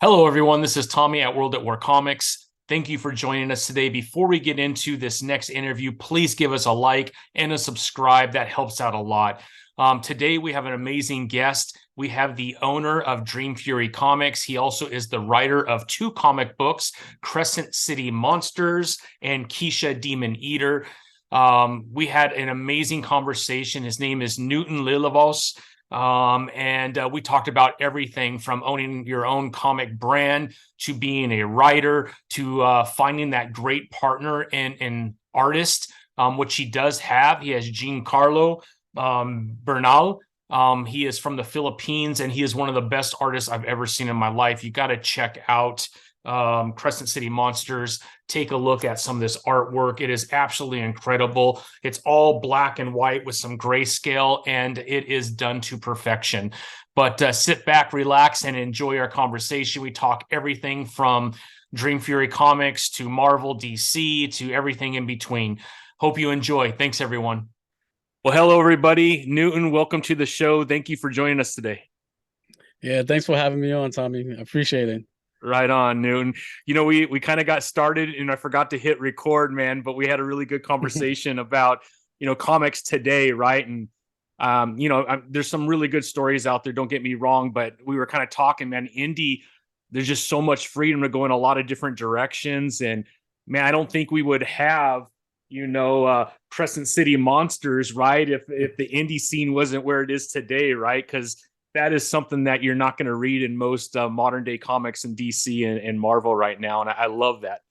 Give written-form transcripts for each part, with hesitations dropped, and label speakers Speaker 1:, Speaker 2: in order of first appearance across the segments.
Speaker 1: Hello, everyone. This is Tommy at World at War Comics. Thank you for joining us today. Before we get into this next interview, please give us a like and a subscribe. That helps out a lot. Today, we have an amazing guest. We have the owner of Dream Fury Comics. He also is the writer of two comic books, Crescent City Monsters and Keisha Demon Eater. We had an amazing conversation. His name is Newton Lilavois. And we talked about everything from owning your own comic brand to being a writer to finding that great partner and artist, which he does have. He has Giancarlo Bernal. He is from the Philippines, and he is one of the best artists I've ever seen in my life. You got to check out Crescent City Monsters. Take a look at some of this artwork. It is absolutely incredible. It's all black and white with some grayscale, and it is done to perfection. But sit back, relax, and enjoy our conversation. We talk everything from Dream Fury Comics to Marvel, DC, to everything in between. Hope you enjoy. Thanks, everyone. Well, hello, everybody. Newton, welcome to the show. Thank you for joining us today.
Speaker 2: Yeah, thanks for having me on, Tommy. I appreciate it.
Speaker 1: Right on, Newton. We kind of got started and I forgot to hit record, man, but we had a really good conversation about, comics today, right? And there's some really good stories out there, don't get me wrong, but we were kind of talking, man, indie, there's just so much freedom to go in a lot of different directions. And man, I don't think we would have, Crescent City Monsters, right? If the indie scene wasn't where it is today, right? Because that is something that you're not going to read in most modern day comics in DC and Marvel right now. And I love that.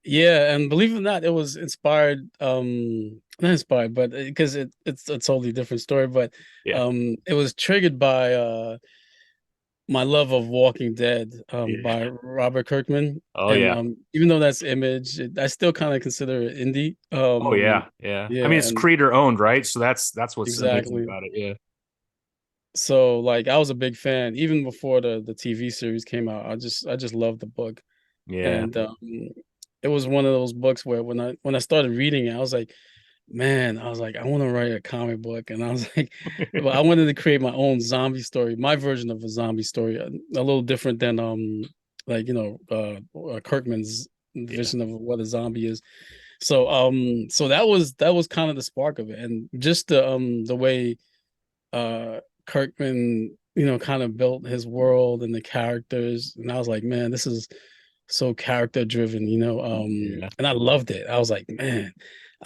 Speaker 2: Yeah, and believe it or not, it was inspired, not inspired, but because it's a totally different story, but
Speaker 1: Yeah.
Speaker 2: it was triggered by my love of Walking Dead,
Speaker 1: Yeah.
Speaker 2: by Robert Kirkman.
Speaker 1: Oh,
Speaker 2: And
Speaker 1: yeah.
Speaker 2: even though that's Image, I still kind of consider it indie.
Speaker 1: Oh, yeah. Yeah. I mean,
Speaker 2: Yeah,
Speaker 1: it's
Speaker 2: and
Speaker 1: creator owned, right? So that's what's amazing
Speaker 2: exactly.
Speaker 1: about it. Yeah.
Speaker 2: So like I was a big fan even before the TV series came out. I just loved the book.
Speaker 1: Yeah.
Speaker 2: And it was one of those books where when I started reading it, I was like, man, I was like, I want to write a comic book. And I was like, well, I wanted to create my own zombie story, my version of a zombie story, a little different than like Kirkman's
Speaker 1: Yeah.
Speaker 2: vision of what a zombie is. So that was kind of the spark of it. And just the way Kirkman, kind of built his world and the characters. And I was like, man, this is so character driven.
Speaker 1: Yeah.
Speaker 2: And I loved it. I was like, man,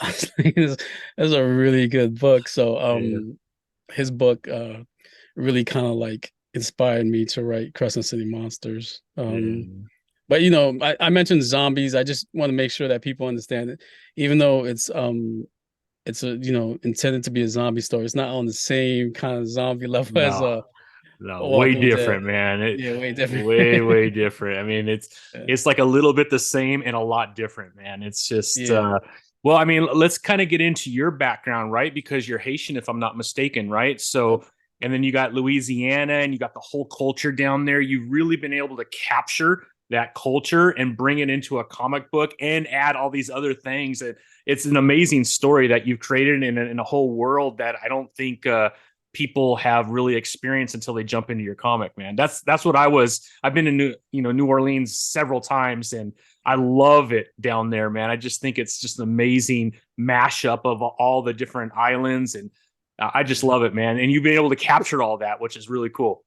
Speaker 2: I was like, this is a really good book. So
Speaker 1: Yeah.
Speaker 2: his book really kind of like inspired me to write Crescent City Monsters.
Speaker 1: Yeah.
Speaker 2: But I mentioned zombies. I just want to make sure that people understand it, even though it's a intended to be a zombie story. It's not on the same kind of zombie level as
Speaker 1: No, no, way
Speaker 2: Walking Dead.
Speaker 1: different, man.
Speaker 2: Yeah, way different.
Speaker 1: Way different. I mean, it's
Speaker 2: Yeah.
Speaker 1: it's like a little bit the same and a lot different, man. It's just
Speaker 2: Yeah.
Speaker 1: well, I mean, let's kind of get into your background, right? Because you're Haitian, if I'm not mistaken, right? So, and then you got Louisiana and you got the whole culture down there. You've really been able to capture that culture and bring it into a comic book and add all these other things. It's an amazing story that you've created in a whole world that I don't think people have really experienced until they jump into your comic, man. That's what I've been in New Orleans several times, and I love it down there, man. I just think it's just an amazing mashup of all the different islands, and I just love it, man. And you've been able to capture all that, which is really cool.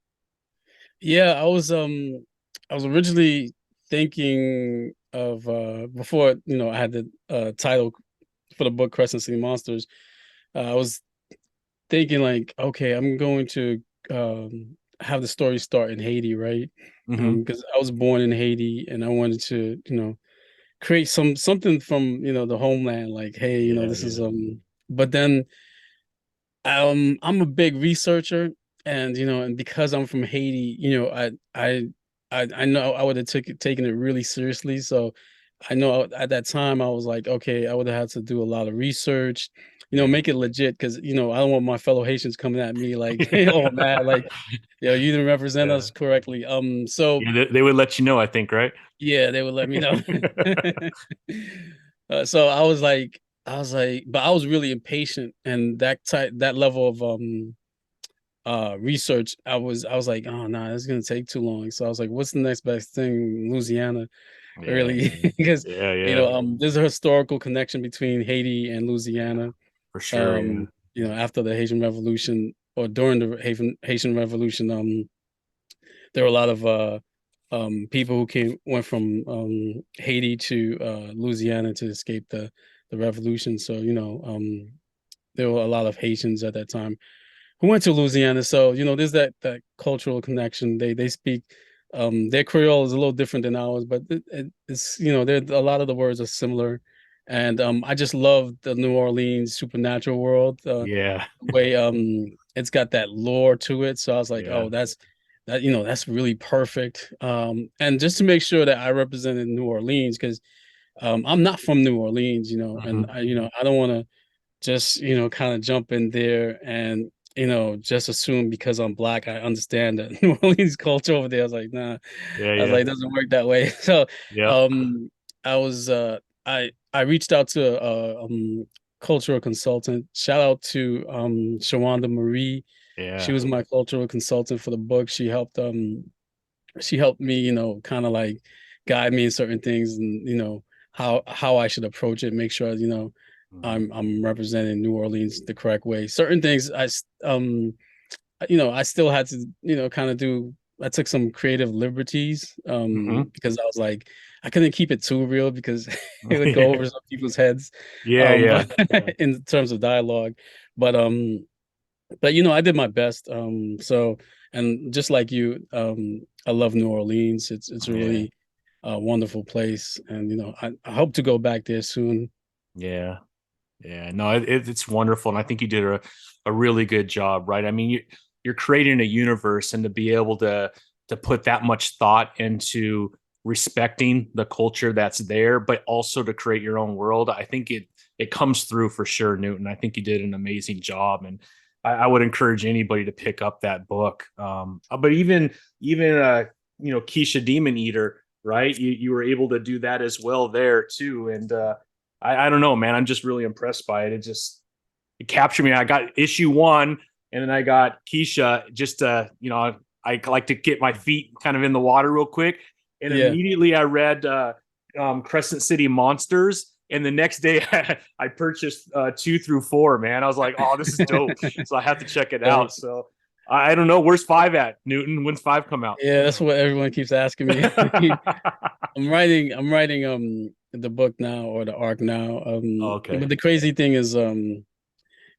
Speaker 2: Yeah, I was originally thinking of before, I had the title for the book Crescent City Monsters. I was thinking like, okay, I'm going to have the story start in Haiti, right?
Speaker 1: Mm-hmm.
Speaker 2: Because I was born in Haiti and I wanted to, create something from, the homeland, like, hey,
Speaker 1: Yeah,
Speaker 2: this is
Speaker 1: yeah,
Speaker 2: but then I'm a big researcher, and and because I'm from Haiti, I know I would have taken it really seriously. So I know at that time I was like, okay, I would have had to do a lot of research,
Speaker 1: yeah.
Speaker 2: make it legit, because I don't want my fellow Haitians coming at me like, oh man, like, you didn't represent
Speaker 1: Yeah.
Speaker 2: us correctly. So
Speaker 1: Yeah, they would let you know, I think, right?
Speaker 2: yeah, they would let me know. So I was like, but I was really impatient, and that level of research, I was like, oh no, this is gonna take too long. So I was like, what's the next best thing? Louisiana,
Speaker 1: Yeah,
Speaker 2: really, because
Speaker 1: yeah, yeah,
Speaker 2: there's a historical connection between Haiti and Louisiana.
Speaker 1: for sure. Yeah,
Speaker 2: After the Haitian Revolution or during the Haitian Revolution, there were a lot of people who went from Haiti to Louisiana to escape the revolution. So there were a lot of Haitians at that time who went to Louisiana. So there's that cultural connection. They speak their Creole is a little different than ours, but it's there a lot of the words are similar. And I just love the New Orleans supernatural world.
Speaker 1: yeah,
Speaker 2: Way it's got that lore to it. So I was like,
Speaker 1: yeah.
Speaker 2: oh, that's really perfect. And just to make sure that I represented New Orleans, because I'm not from New Orleans, and
Speaker 1: Hmm.
Speaker 2: I don't want to just kind of jump in there and just assume because I'm black I understand the New Orleans culture over there. I was like, nah.
Speaker 1: Yeah,
Speaker 2: I was
Speaker 1: yeah,
Speaker 2: like, it doesn't work that way. So
Speaker 1: yeah,
Speaker 2: um I was I reached out to a cultural consultant. Shout out to Shawanda Marie. She
Speaker 1: yeah,
Speaker 2: was my cultural consultant for the book. She helped me, kind of like guide me in certain things, and how I should approach it, make sure
Speaker 1: mhm.
Speaker 2: I'm representing New Orleans the correct way. Certain things I still had to kind of do. I took some creative liberties
Speaker 1: Mhm.
Speaker 2: because I was like I couldn't keep it too real because it would go over some people's heads,
Speaker 1: Yeah, yeah,
Speaker 2: but in terms of dialogue. But I did my best. And just like you, I love New Orleans. It's a
Speaker 1: yeah,
Speaker 2: really wonderful place, and I hope to go back there soon.
Speaker 1: yeah. Yeah, no, it's wonderful, and I think you did a really good job, right? I mean, you're creating a universe, and to be able to put that much thought into respecting the culture that's there, but also to create your own world, I think it comes through for sure, Newton. I think you did an amazing job, and I would encourage anybody to pick up that book. But even Keisha Demon Eater, right? You were able to do that as well there too, and I don't know, man. I'm just really impressed by it. It captured me. I got issue one, and then I got Keisha. Just I like to get my feet kind of in the water real quick, and
Speaker 2: Yeah,
Speaker 1: immediately I read Crescent City Monsters, and the next day I purchased 2 through 4. Man, I was like, oh, this is dope. So I have to check it
Speaker 2: yeah,
Speaker 1: out. So I don't know, where's 5 at, Newton? When's 5 come out?
Speaker 2: yeah. That's what everyone keeps asking me. I'm writing the book now, or the arc now.
Speaker 1: Okay.
Speaker 2: But the crazy thing is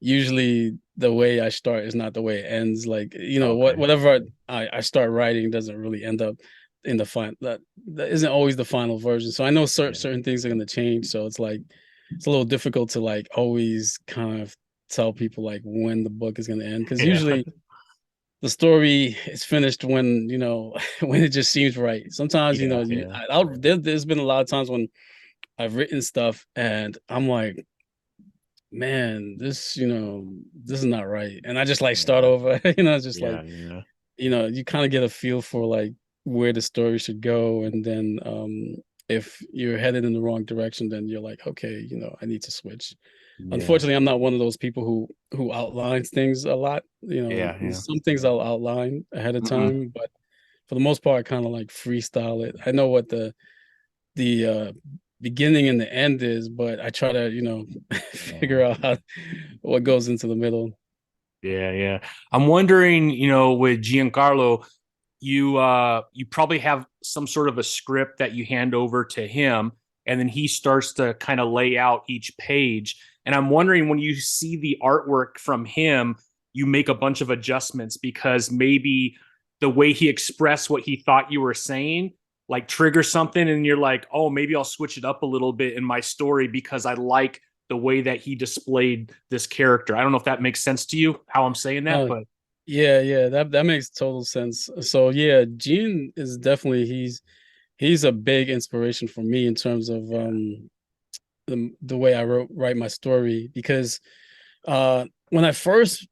Speaker 2: usually the way I start is not the way it ends. Like,
Speaker 1: Okay.
Speaker 2: whatever I start writing doesn't really end up in the final. That isn't always the final version. So I know
Speaker 1: Yeah.
Speaker 2: certain things are going to change. So it's like it's a little difficult to like always kind of tell people like when the book is going to end, because
Speaker 1: Yeah.
Speaker 2: usually the story is finished when when it just seems right. Sometimes
Speaker 1: Yeah. Yeah.
Speaker 2: there's been a lot of times when I've written stuff and I'm like, man, this is not right. And I just like start
Speaker 1: Yeah.
Speaker 2: over. It's just like,
Speaker 1: Yeah. Yeah.
Speaker 2: you kind of get a feel for like where the story should go. And then if you're headed in the wrong direction, then you're like, okay, I need to switch.
Speaker 1: Yeah.
Speaker 2: Unfortunately, I'm not one of those people who outlines things a lot.
Speaker 1: Yeah. Yeah.
Speaker 2: Some things I'll outline ahead of
Speaker 1: Mm-mm.
Speaker 2: time, but for the most part, I kind of like freestyle it. I know what the beginning and the end is, but I try to, figure
Speaker 1: Yeah.
Speaker 2: out what goes into the middle.
Speaker 1: Yeah. Yeah. I'm wondering, with Giancarlo, you probably have some sort of a script that you hand over to him, and then he starts to kind of lay out each page. And I'm wondering, when you see the artwork from him, you make a bunch of adjustments because maybe the way he expressed what he thought you were saying like trigger something, and you're like, oh, maybe I'll switch it up a little bit in my story because I like the way that he displayed this character. I don't know if that makes sense to you, how I'm saying that,
Speaker 2: Oh,
Speaker 1: but
Speaker 2: yeah, yeah, that makes total sense. So yeah, Gene is definitely he's a big inspiration for me in terms of the way write my story, because uh when I first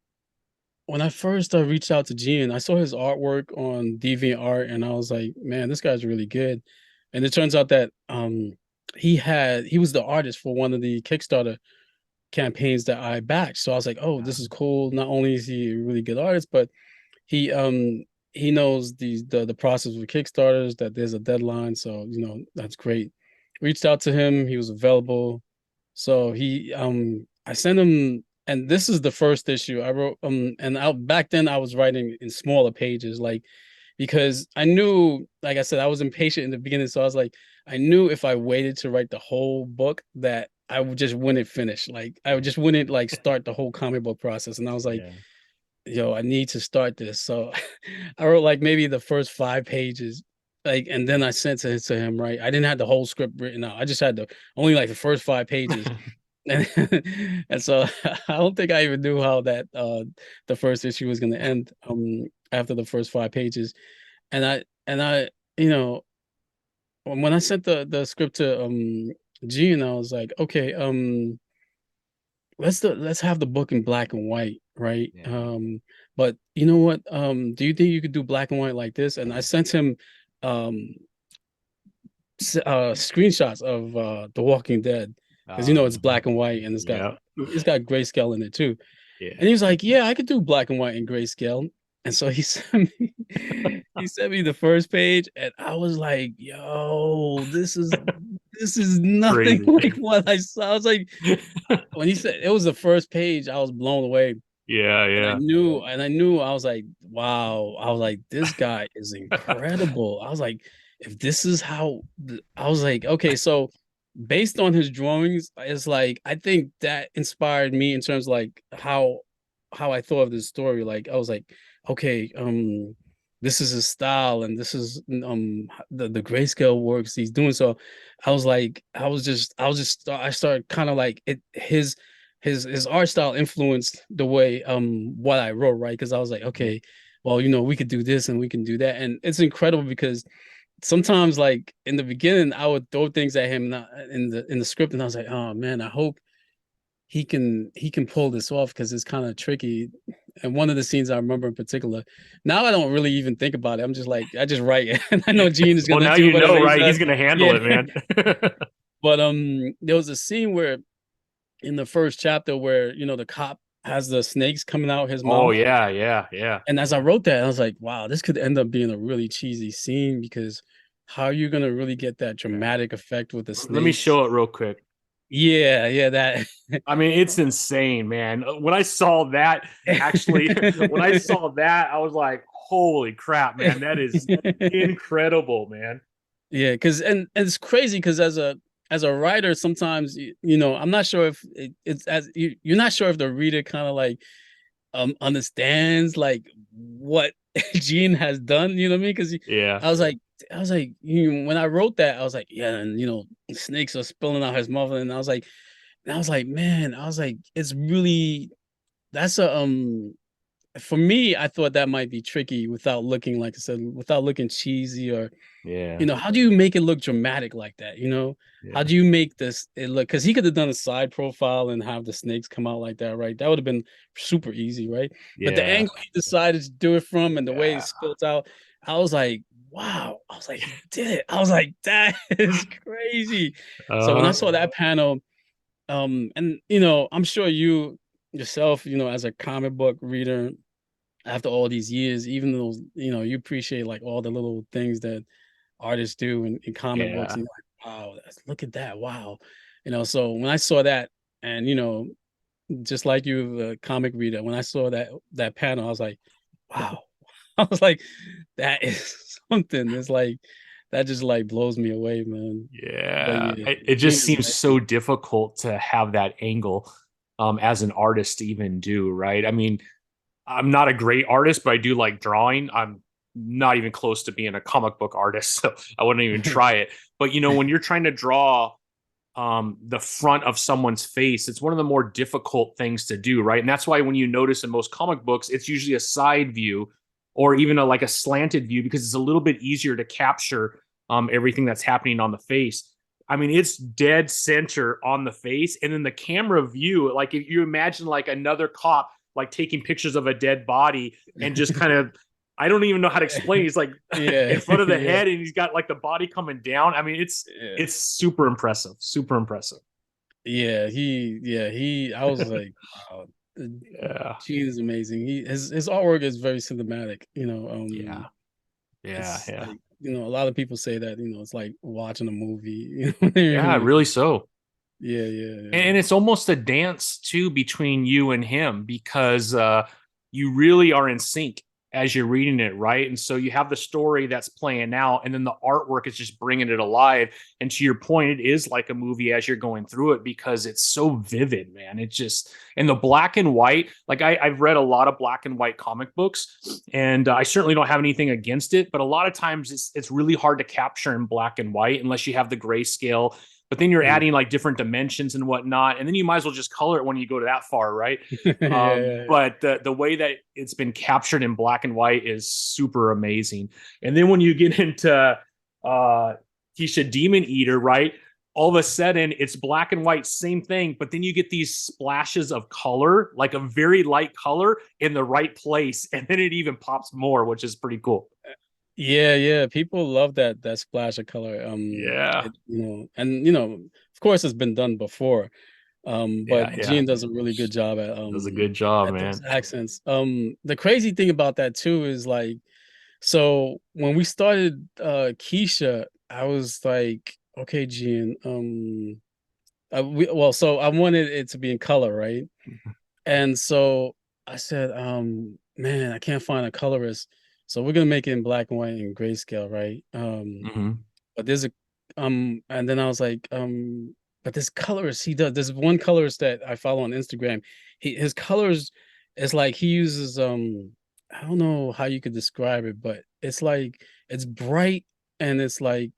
Speaker 2: reached out to Gene, I saw his artwork on DeviantArt and I was like, man, this guy's really good. And it turns out that he was the artist for one of the Kickstarter campaigns that I backed. So I was like, oh, this is cool. Not only is he a really good artist, but he um he knows the process with Kickstarters, that there's a deadline. So, that's great. Reached out to him, he was available. So I sent him, and this is the first issue I wrote. And out back then I was writing in smaller pages, like, because I knew, like I said, I was impatient in the beginning. So I was like, I knew if I waited to write the whole book that I would just wouldn't finish. Like I would just wouldn't like start the whole comic book process. And I was like,
Speaker 1: Yeah.
Speaker 2: yo, I need to start this. So I wrote like maybe the first 5 pages, like, and then I sent it to him, right? I didn't have the whole script written out. I just had the only like the first 5 pages. And, and so I don't think I even knew how that the first issue was gonna end after the first 5 pages. And I when I sent the script to Gene, I was like, okay, let's have the book in black and white, right?
Speaker 1: Yeah.
Speaker 2: But you know what? Do you think you could do black and white like this? And I sent him um screenshots of The Walking Dead, because it's black and white and
Speaker 1: Yeah.
Speaker 2: it's got grayscale in it too.
Speaker 1: Yeah.
Speaker 2: And he was like, "Yeah, I could do black and white and grayscale." And so he sent me he sent me the first page, and I was like, "Yo, this is nothing
Speaker 1: Crazy.
Speaker 2: like what I saw." I was like, when he said it was the first page, I was blown away.
Speaker 1: Yeah,
Speaker 2: And I
Speaker 1: yeah.
Speaker 2: knew, I was like, wow. I was like, this guy is incredible. I was like, if this is how, I was like, okay, so based on his drawings, it's like, I think that inspired me in terms of like how I thought of this story. Like, I was like, okay, this is his style, and this is the grayscale works he's doing. So I started kind of like his art style influenced the way what I wrote, right? Because I was like, okay, well, we could do this and we can do that. And it's incredible because sometimes, like, in the beginning, I would throw things at him in the script, and I was like, oh man, I hope he can pull this off, because it's kind of tricky. And one of the scenes I remember in particular, now I don't really even think about it. I'm just like, I just write it. And I know Gene is
Speaker 1: Well,
Speaker 2: gonna
Speaker 1: now
Speaker 2: do
Speaker 1: you
Speaker 2: whatever
Speaker 1: know,
Speaker 2: he
Speaker 1: right?
Speaker 2: says.
Speaker 1: He's gonna handle
Speaker 2: Yeah.
Speaker 1: it, man.
Speaker 2: But there was a scene where in the first chapter where the cop has the snakes coming out his
Speaker 1: Oh
Speaker 2: mouth.
Speaker 1: yeah, yeah, yeah.
Speaker 2: And as I wrote that, I was like, wow, this could end up being a really cheesy scene, because how are you gonna really get that
Speaker 1: Okay.
Speaker 2: dramatic effect with the
Speaker 1: Let me
Speaker 2: snakes?
Speaker 1: show it real quick.
Speaker 2: Yeah, yeah, that.
Speaker 1: I mean, it's insane, man. When I saw that, actually, when I saw that, I was like, holy crap, man. That is incredible, man.
Speaker 2: Yeah, because and it's crazy because as a writer, sometimes I'm not sure if it's as you're not sure if the reader kind of like understands like what Gene has done. You know what I mean? Because
Speaker 1: Yeah.
Speaker 2: I was like, when I wrote that, I was like, yeah, and snakes are spilling out his mouth, and I was like, man, I was like, it's really that's a for me, I thought that might be tricky without looking, like I said, without looking cheesy, or
Speaker 1: Yeah.
Speaker 2: how do you make it look dramatic like that? How
Speaker 1: Yeah.
Speaker 2: do you make this it look? Because he could have done a side profile and have the snakes come out like that, right? That would have been super easy, right? But the
Speaker 1: Yeah.
Speaker 2: angle he decided to do it from, and the way it
Speaker 1: Yeah.
Speaker 2: spilled out, I was like, wow. I was like, he did it. I was like, that is crazy. So when I
Speaker 1: Uh-huh.
Speaker 2: saw that panel, and I'm sure you yourself, as a comic book reader, after all these years, even though you appreciate like all the little things that artists do in comic books,
Speaker 1: Yeah.
Speaker 2: and you're like, wow, look at that, wow. So when I saw that, and just like you, the comic reader, when I saw that panel, I was like, wow. I was like, that is something. It's like that just like blows me away, man. But
Speaker 1: Yeah.
Speaker 2: yeah,
Speaker 1: It
Speaker 2: Gene
Speaker 1: just
Speaker 2: is
Speaker 1: seems so
Speaker 2: amazing.
Speaker 1: difficult to have that angle as an artist to even do, right? I mean, I'm not a great artist, but I do like drawing. I'm not even close to being a comic book artist, so I wouldn't even try it. But when you're trying to draw the front of someone's face, it's one of the more difficult things to do, right? And that's why when you notice in most comic books, it's usually a side view or even like a slanted view, because it's a little bit easier to capture everything that's happening on the face. I mean, it's dead center on the face, and then the camera view, like if you imagine like another cop like taking pictures of a dead body and just kind of, I don't even know how to explain. He's like
Speaker 2: Yeah,
Speaker 1: in front of the
Speaker 2: yeah,
Speaker 1: head, and he's got like the body coming down. I mean, it's
Speaker 2: yeah.
Speaker 1: it's super impressive, super impressive.
Speaker 2: he I was like, wow,
Speaker 1: Yeah.
Speaker 2: Gene is amazing. His artwork is very cinematic,
Speaker 1: Yeah. Yeah.
Speaker 2: it's
Speaker 1: Yeah.
Speaker 2: like, a lot of people say that, it's like watching a movie, when they
Speaker 1: Yeah,
Speaker 2: read
Speaker 1: really
Speaker 2: it.
Speaker 1: so.
Speaker 2: Yeah, yeah, yeah.
Speaker 1: And it's almost a dance too between you and him because you really are in sync as you're reading it, right? And so you have the story that's playing out, and then the artwork is just bringing it alive. And to your point, it is like a movie as you're going through it because it's so vivid, man. It just, and the black and white, like I've read a lot of black and white comic books, and I certainly don't have anything against it, but a lot of times it's really hard to capture in black and white unless you have the grayscale, but then you're
Speaker 2: Mm.
Speaker 1: adding like different dimensions and whatnot, and then you might as well just color it when you go to that far, right?
Speaker 2: Yeah, yeah, yeah.
Speaker 1: But the way that it's been captured in black and white is super amazing. And then when you get into Keisha Demon Eater, right? All of a sudden it's black and white, same thing, but then you get these splashes of color, like a very light color in the right place, and then it even pops more, which is pretty cool.
Speaker 2: Yeah, yeah. People love that splash of color.
Speaker 1: Yeah,
Speaker 2: And of course it's been done before.
Speaker 1: yeah,
Speaker 2: But
Speaker 1: yeah.
Speaker 2: Gene does a really good job
Speaker 1: Does a good job,
Speaker 2: at those
Speaker 1: man.
Speaker 2: accents. The crazy thing about that too is like, so when we started Keisha, I was like, okay, Gene, so I wanted it to be in color, right? And so I said, man, I can't find a colorist. So we're gonna make it in black and white and grayscale, right?
Speaker 1: Mm-hmm.
Speaker 2: But there's a and then I was like, but this colorist, there's one colorist that I follow on Instagram. His colors is like he uses I don't know how you could describe it, but it's like it's bright and it's like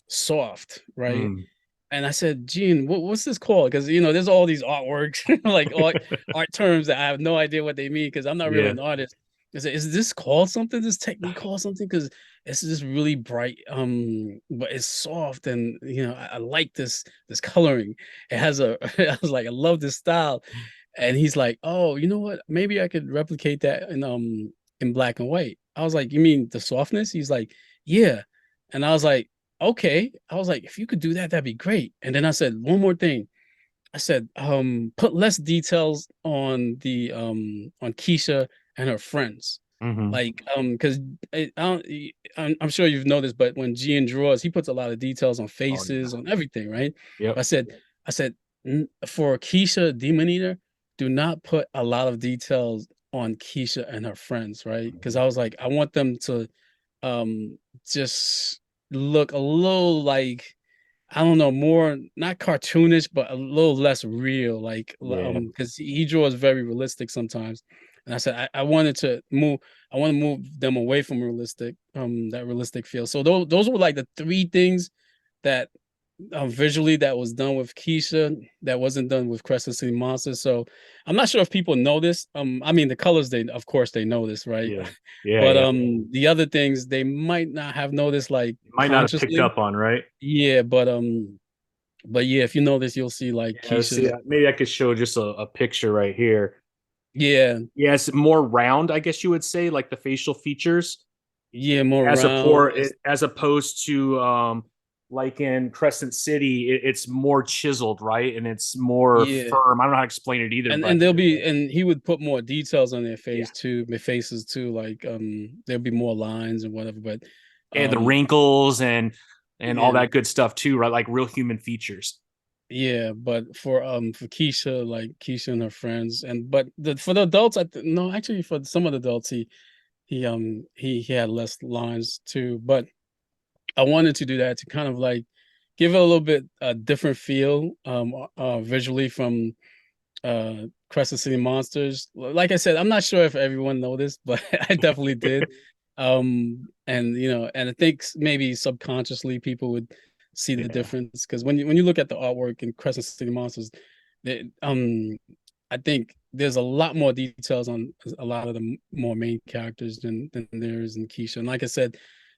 Speaker 2: soft, right?
Speaker 1: Mm.
Speaker 2: And I said, Gene, what's this called? Because there's all these artworks, like art terms that I have no idea what they mean because I'm not really
Speaker 1: Yeah.
Speaker 2: an artist. I said, is this called something? This technique called something? Because it's just really bright, but it's soft, and I like this coloring. It has a. I was like, I love this style, and he's like, oh, you know what? Maybe I could replicate that in black and white. I was like, you mean the softness? He's like, yeah, and I was like, okay. I was like, if you could do that, that'd be great. And then I said, one more thing. I said, put less details on Keisha and her friends.
Speaker 1: Mm-hmm.
Speaker 2: Like, because I'm sure you've noticed, but when Gian draws, he puts a lot of details on
Speaker 1: Oh yeah.
Speaker 2: faces, on everything, right?
Speaker 1: Yep.
Speaker 2: I said, for Keisha Demon Eater, do not put a lot of details on Keisha and her friends, right? Because I was like, I want them to just look a little like, I don't know, more not cartoonish, but a little less real. Like,
Speaker 1: Yeah.
Speaker 2: because he draws very realistic sometimes. And I said I wanted to move, I want to move them away from that realistic feel. So those were like the three things that visually that was done with Keisha that wasn't done with Crescent City Monsters. So I'm not sure if people know this. I mean the colors, they of course they know this, right?
Speaker 1: Yeah. Yeah.
Speaker 2: But
Speaker 1: Yeah.
Speaker 2: the other things they might not have noticed like
Speaker 1: You might not have picked
Speaker 2: consciously.
Speaker 1: up on, right?
Speaker 2: Yeah, but yeah, if you notice, you'll see like
Speaker 1: Yeah. Let's see.
Speaker 2: Keisha's.
Speaker 1: Maybe I could show just a picture right here.
Speaker 2: Yeah,
Speaker 1: Yeah, it's more round, I guess you would say, like the facial features,
Speaker 2: yeah, more round.
Speaker 1: as opposed to like in Crescent City, it's more chiseled, right? And it's more
Speaker 2: Yeah,
Speaker 1: firm. I don't know how to explain it either,
Speaker 2: and
Speaker 1: but
Speaker 2: and he would put more details on
Speaker 1: yeah.
Speaker 2: their faces too. Like there'll be more lines and whatever. But
Speaker 1: And the
Speaker 2: um,
Speaker 1: wrinkles and all
Speaker 2: yeah,
Speaker 1: that good stuff too, right? Like real human features.
Speaker 2: yeah. But for Keisha, like Keisha and her friends, and but for the adults, no, actually for some of the adults, he had less lines too. But I wanted to do that to kind of like give it a little bit different feel visually from Crescent City Monsters. Like I said, I'm not sure if everyone noticed, but I definitely did. And and I think maybe subconsciously people would see the
Speaker 1: Yeah.
Speaker 2: difference because when you look at the artwork in Crescent City Monsters, they, I think there's a lot more details on a lot of the more main characters than there is in Keisha. And like I said,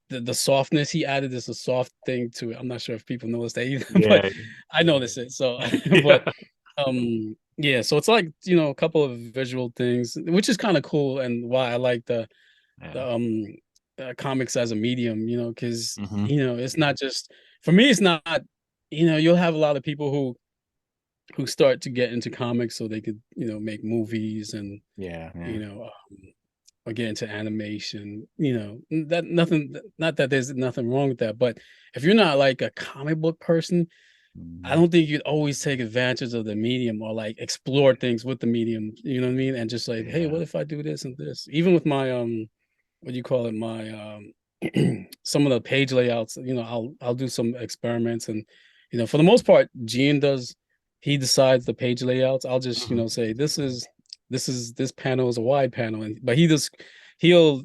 Speaker 2: the softness he added is a soft thing to it. I'm not sure if people notice that either, but
Speaker 1: Yeah.
Speaker 2: I notice it. So, but
Speaker 1: Yeah.
Speaker 2: yeah, so it's like a couple of visual things, which is kind of cool, and why I like
Speaker 1: Yeah.
Speaker 2: the comics as a medium, because
Speaker 1: Hmm.
Speaker 2: it's not just for me. It's not, you'll have a lot of people who who start to get into comics so they could, make movies and,
Speaker 1: Yeah,
Speaker 2: you
Speaker 1: yeah.
Speaker 2: know, or get into animation, that nothing, not that there's nothing wrong with that, but if you're not like a comic book person, I
Speaker 1: Mhm.
Speaker 2: don't think you'd always take advantage of the medium or like explore things with the medium, you know what I mean? And just like, hey,
Speaker 1: Yeah.
Speaker 2: what if I do this and this? Even with my what do you call it? My some of the page layouts, I'll do some experiments and for the most part, Gene does he decides the page layouts. I'll just,
Speaker 1: Mhm.
Speaker 2: say this panel is a wide panel and but he'll,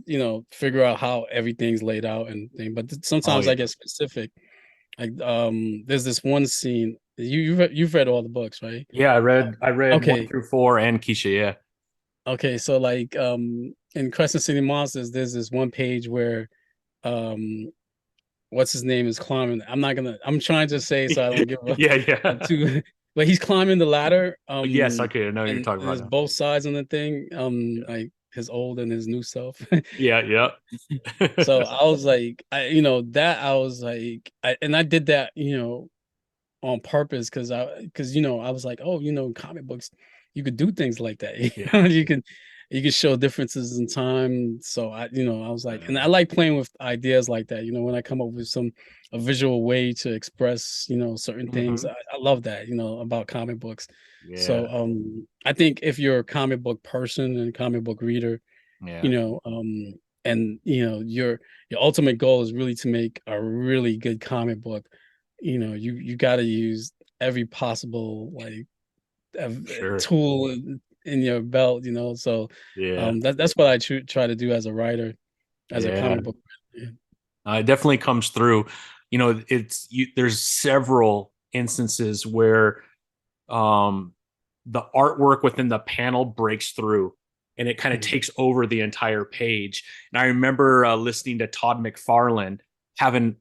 Speaker 2: figure out how everything's laid out and thing. But
Speaker 1: Oh
Speaker 2: sometimes
Speaker 1: yeah.
Speaker 2: I get specific. Like there's this one scene. You've read all the books, right?
Speaker 1: Yeah, I read one
Speaker 2: Okay.
Speaker 1: through four and Keisha, yeah.
Speaker 2: Okay, so like in Crescent City Monsters, there's this one page where um what's his name is climbing. I'm trying to say so I don't give
Speaker 1: Yeah,
Speaker 2: a
Speaker 1: yeah.
Speaker 2: too but he's climbing the ladder
Speaker 1: Yes, okay, I know what you're
Speaker 2: and
Speaker 1: talking about
Speaker 2: there's
Speaker 1: now.
Speaker 2: both sides on the thing
Speaker 1: Yeah.
Speaker 2: like his old and his new self.
Speaker 1: Yeah,
Speaker 2: So
Speaker 1: yeah.
Speaker 2: I was like that I was like and I did that on purpose because I was like, oh, comic books, you could do things like that.
Speaker 1: Yeah.
Speaker 2: You could show differences in time. So I was like, and I like playing with ideas like that. When I come up with a visual way to express, certain things,
Speaker 1: Hmm.
Speaker 2: I love that, about comic books. So
Speaker 1: Yeah.
Speaker 2: I think if you're a comic book person and comic book reader, you
Speaker 1: Yeah.
Speaker 2: know, and your ultimate goal is really to make a really good comic book. You got to use every possible like
Speaker 1: Sure.
Speaker 2: tool in your belt. So
Speaker 1: Yeah.
Speaker 2: that's what I try to do as a writer, as a
Speaker 1: Yeah.
Speaker 2: comic book writer.
Speaker 1: It definitely comes through. There's several instances where um, the artwork within the panel breaks through and it kind of
Speaker 2: Mhm.
Speaker 1: takes over the entire page. And I remember listening to Todd McFarlane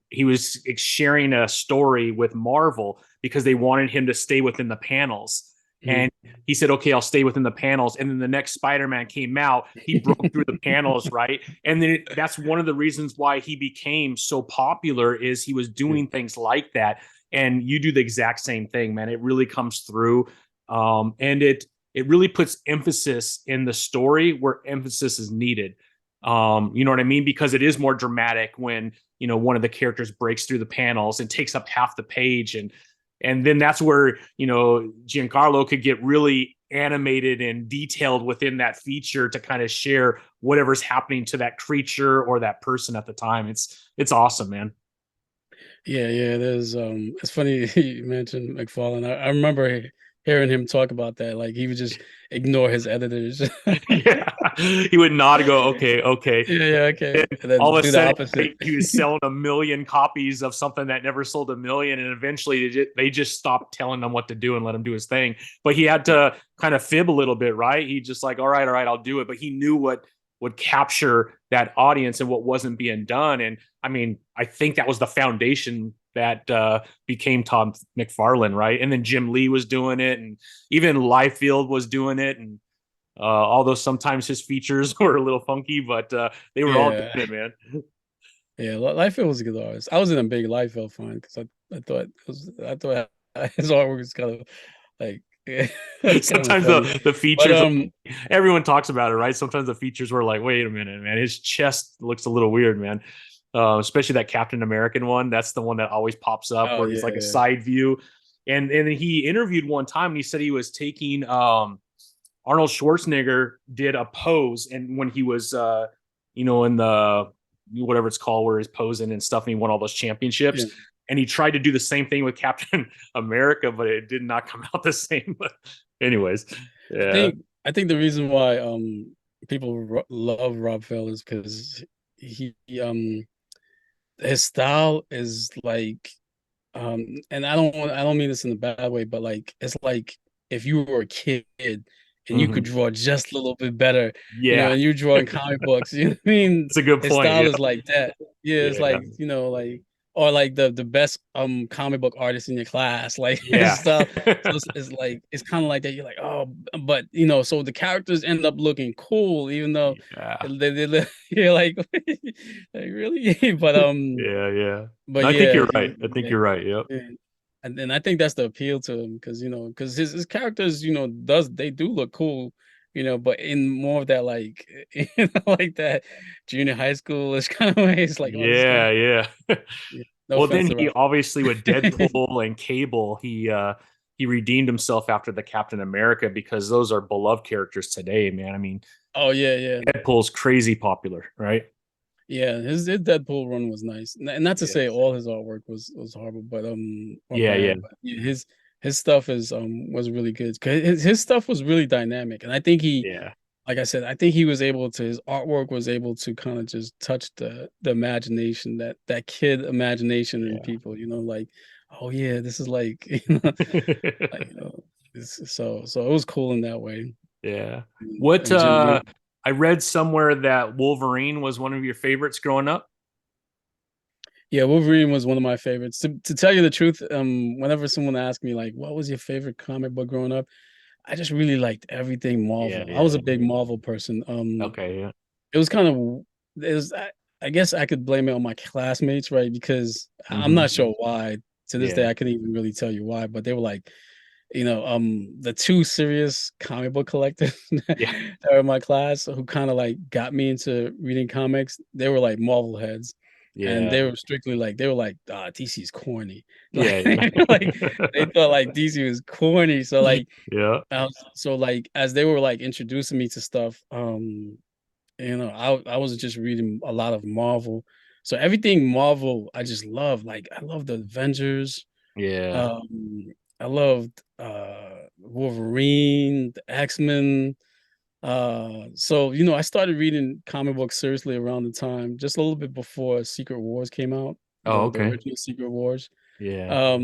Speaker 1: he was sharing a story with Marvel because they wanted him to stay within the panels.
Speaker 2: Mhm.
Speaker 1: And he said, okay, I'll stay within the panels. And then the next Spider-Man came out, he broke through the panels, right? And then that's one of the reasons why he became so popular is he was
Speaker 2: Yeah.
Speaker 1: doing things like that. And you do the exact same thing, man. It really comes through. And it really puts emphasis in the story where emphasis is needed. You know what I mean? Because it is more dramatic when one of the characters breaks through the panels and takes up half the page, and then that's where Giancarlo could get really animated and detailed within that feature to kind of share whatever's happening to that creature or that person at the time. It's awesome, man.
Speaker 2: Yeah, there's it's funny you mentioned McFarlane. I remember hearing him talk about that. Like he would just ignore his editors.
Speaker 1: Yeah, he would nod and go, okay, okay.
Speaker 2: Yeah, okay. And then
Speaker 1: All of a
Speaker 2: do the
Speaker 1: sudden,
Speaker 2: opposite.
Speaker 1: he was selling a million copies of something that never sold a million, and eventually they just stopped telling him what to do and let him do his thing. But he had to kind of fib a little bit, right? He just like, all right, I'll do it. But he knew what would capture that audience and what wasn't being done. And I mean, I think that was the foundation that became Tom McFarlane, right? And then Jim Lee was doing it, and even Liefeld was doing it, and although sometimes his features were a little funky, but they were all
Speaker 2: Yeah.
Speaker 1: doing it, man.
Speaker 2: Yeah, Liefeld was a good artist. I wasn't a big Liefeld fan because I thought his artwork was kind of like it's kind of
Speaker 1: Sometimes
Speaker 2: funny.
Speaker 1: the
Speaker 2: But
Speaker 1: features, everyone talks about it, right? Sometimes the features were like, wait a minute, man, his chest looks a little weird, man. Especially that Captain American one. That's the one that always pops up
Speaker 2: oh
Speaker 1: where he's like a
Speaker 2: yeah,
Speaker 1: side view. And he interviewed one time and he said he was taking Arnold Schwarzenegger did a pose, and when he was, in the whatever it's called, where he's posing and stuff, and he won all those
Speaker 2: yeah.
Speaker 1: championships, and he tried to do the same thing with Captain America, but it did not come out the same. But anyways,
Speaker 2: I
Speaker 1: yeah.
Speaker 2: think I think the reason why people love Rob Fell is because he his style is like and I don't mean this in a bad way, but like it's like if you were a kid and you could
Speaker 1: Hmm.
Speaker 2: draw just a little bit better,
Speaker 1: Yeah,
Speaker 2: and you're drawing comic books, you know what I mean?
Speaker 1: it's a good
Speaker 2: His
Speaker 1: point.
Speaker 2: style
Speaker 1: Yeah,
Speaker 2: is like that. Yeah, it's
Speaker 1: yeah,
Speaker 2: like, like or like the best comic book artist in your class, like his
Speaker 1: yeah,
Speaker 2: style. So it's like it's kind of like that. You're like, oh, but so the characters end up looking cool, even though
Speaker 1: yeah,
Speaker 2: you're like, like really? But
Speaker 1: yeah, yeah.
Speaker 2: but
Speaker 1: No, I think
Speaker 2: yeah,
Speaker 1: you're right. I think
Speaker 2: yeah,
Speaker 1: you're right. Yep.
Speaker 2: yeah. And then I think that's the appeal to him because because his characters, they do look cool, but in more of that like like that junior high school is kind of way. It's like, oh, this guy.
Speaker 1: Yeah, yeah.
Speaker 2: Yeah, no
Speaker 1: Well,
Speaker 2: offense
Speaker 1: then
Speaker 2: to
Speaker 1: he
Speaker 2: Ralph.
Speaker 1: obviously with Deadpool and Cable, he redeemed himself after the Captain America because those are beloved characters today, man. I mean,
Speaker 2: Oh yeah, yeah.
Speaker 1: Deadpool's crazy popular, right?
Speaker 2: Yeah, his Deadpool run was nice. And not to say
Speaker 1: Yes.
Speaker 2: all his artwork was horrible, but or
Speaker 1: Yeah, yeah,
Speaker 2: bad, but yeah, his stuff is was really good. 'Cause his stuff was really dynamic. And I think
Speaker 1: yeah,
Speaker 2: like I said, I think he was able to his artwork was able to kind of just touch the imagination, that kid imagination in
Speaker 1: yeah.
Speaker 2: people, like, oh yeah, this is like, like, so it was cool in that way.
Speaker 1: Yeah. What
Speaker 2: And Jim,
Speaker 1: I read somewhere that Wolverine was one of your favorites growing up.
Speaker 2: yeah, Wolverine was one of my favorites. To tell you the truth, whenever someone asked me like, "What was your favorite comic book growing up?" I just really liked everything
Speaker 1: Yeah,
Speaker 2: Marvel. I was
Speaker 1: yeah.
Speaker 2: a big Marvel person.
Speaker 1: Okay, yeah.
Speaker 2: It was kind of it was. I guess I could blame it on my classmates, right? Because I'm
Speaker 1: Hmm.
Speaker 2: not sure why. To this day,
Speaker 1: Yeah,
Speaker 2: I couldn't even really tell you why. But they were like, the two serious comic book collectors
Speaker 1: yeah,
Speaker 2: that were in my class who kind of like got me into reading comics. They were like Marvel heads, and
Speaker 1: yeah,
Speaker 2: they were strictly like DC's corny.
Speaker 1: yeah,
Speaker 2: Like they
Speaker 1: yeah.
Speaker 2: thought like DC was corny. So like
Speaker 1: Yeah,
Speaker 2: as they were like introducing me to stuff, I was just reading a lot of Marvel. So everything Marvel, I just love. Like I love the Avengers.
Speaker 1: yeah.
Speaker 2: Um, I loved Wolverine, the X-Men. So I started reading comic books seriously around the time, just a little bit before Secret Wars came out,
Speaker 1: Oh,
Speaker 2: the
Speaker 1: okay.
Speaker 2: original Secret Wars.
Speaker 1: Yeah,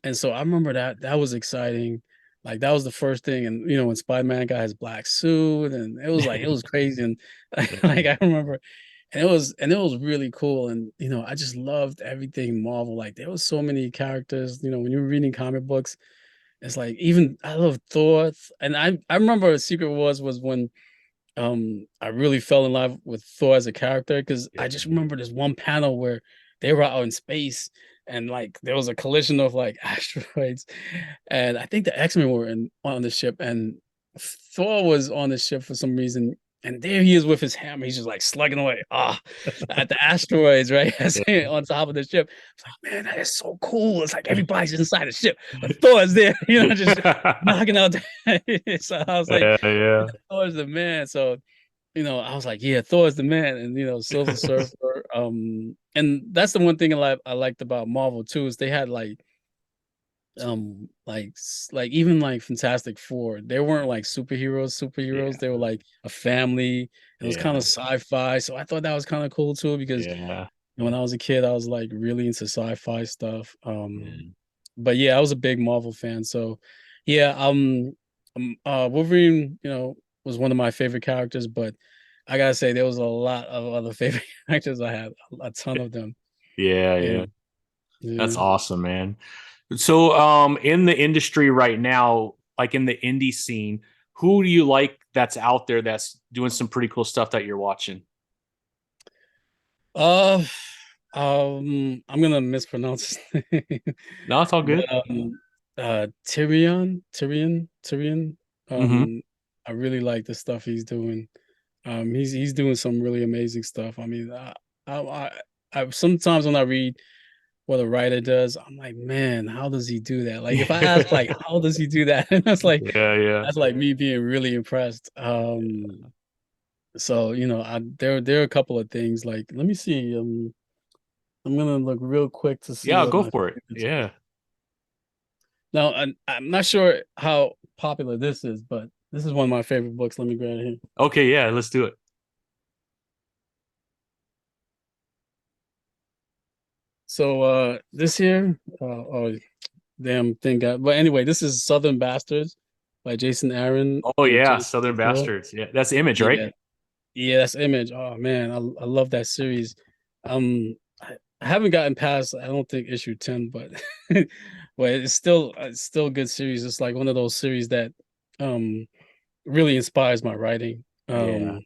Speaker 2: And so I remember that was exciting. Like that was the first thing, and when Spider-Man got his black suit, and it was crazy, and
Speaker 1: yeah,
Speaker 2: like I remember, and it was really cool, and I just loved everything Marvel. Like there was so many characters. When you were reading comic books, it's like even I love Thor, and I remember Secret Wars was when I really fell in love with Thor as a character because I just
Speaker 1: yeah,
Speaker 2: remember this one panel where they were out in space and like there was a collision of like asteroids, and I think the X-Men were on the ship, and Thor was on the ship for some reason. And there he is with his hammer. He's just like slugging away at the asteroids, right?
Speaker 1: yeah.
Speaker 2: On top of the ship. It's like, man, that is so cool. It's like everybody's inside the ship, but Thor's there, just knocking out. So I was like,
Speaker 1: Yeah, yeah,
Speaker 2: Thor's the man. So I was like, yeah, Thor is the man, and Silver Surfer. And that's the one thing I liked about Marvel too is they had like even like Fantastic Four. They weren't like superheroes. They were like a family. It was kind
Speaker 1: yeah,
Speaker 2: of sci-fi, so I thought that was kind of cool too because
Speaker 1: yeah,
Speaker 2: when I was a kid, I was like really into sci-fi stuff.
Speaker 1: yeah.
Speaker 2: But yeah, I was a big Marvel fan, so yeah, Wolverine, was one of my favorite characters, but I gotta say there was a lot of other favorite characters. I had a ton of them.
Speaker 1: Yeah,
Speaker 2: Yeah,
Speaker 1: yeah. That's
Speaker 2: yeah.
Speaker 1: awesome, man. So, in the industry right now, like in the indie scene, who do you like that's out there that's doing some pretty cool stuff that you're watching?
Speaker 2: Uh, I'm gonna mispronounce his name,
Speaker 1: No, it's all
Speaker 2: but
Speaker 1: good.
Speaker 2: Tyrion.
Speaker 1: Hmm.
Speaker 2: Um, I really like the stuff he's doing. He's doing some really amazing stuff. I mean, I, I, I sometimes when I read what a writer does, I'm like, man, how does he do that? Like, if I ask, like, how does he do that? And
Speaker 1: Yeah, yeah.
Speaker 2: that's like me being really impressed. So there are a couple of things. Like, let me see. I'm gonna look real quick to see
Speaker 1: Yeah,
Speaker 2: what
Speaker 1: go
Speaker 2: my
Speaker 1: for it.
Speaker 2: favorites are.
Speaker 1: Yeah.
Speaker 2: Now, I'm not sure how popular this is, but this is one of my favorite books. Let me grab it here.
Speaker 1: Okay, yeah, let's do it.
Speaker 2: So this here, oh damn thing got. But anyway, this is Southern Bastards by Jason Aaron
Speaker 1: Oh
Speaker 2: and
Speaker 1: yeah,
Speaker 2: James
Speaker 1: Southern
Speaker 2: Mangold.
Speaker 1: Bastards. Yeah, that's Image, right?
Speaker 2: Yeah, yeah, that's Image. Oh man, I love that series. I haven't gotten past, I don't think issue 10, but but it's still a good series. It's like one of those series that um really inspires my writing.
Speaker 1: Yeah.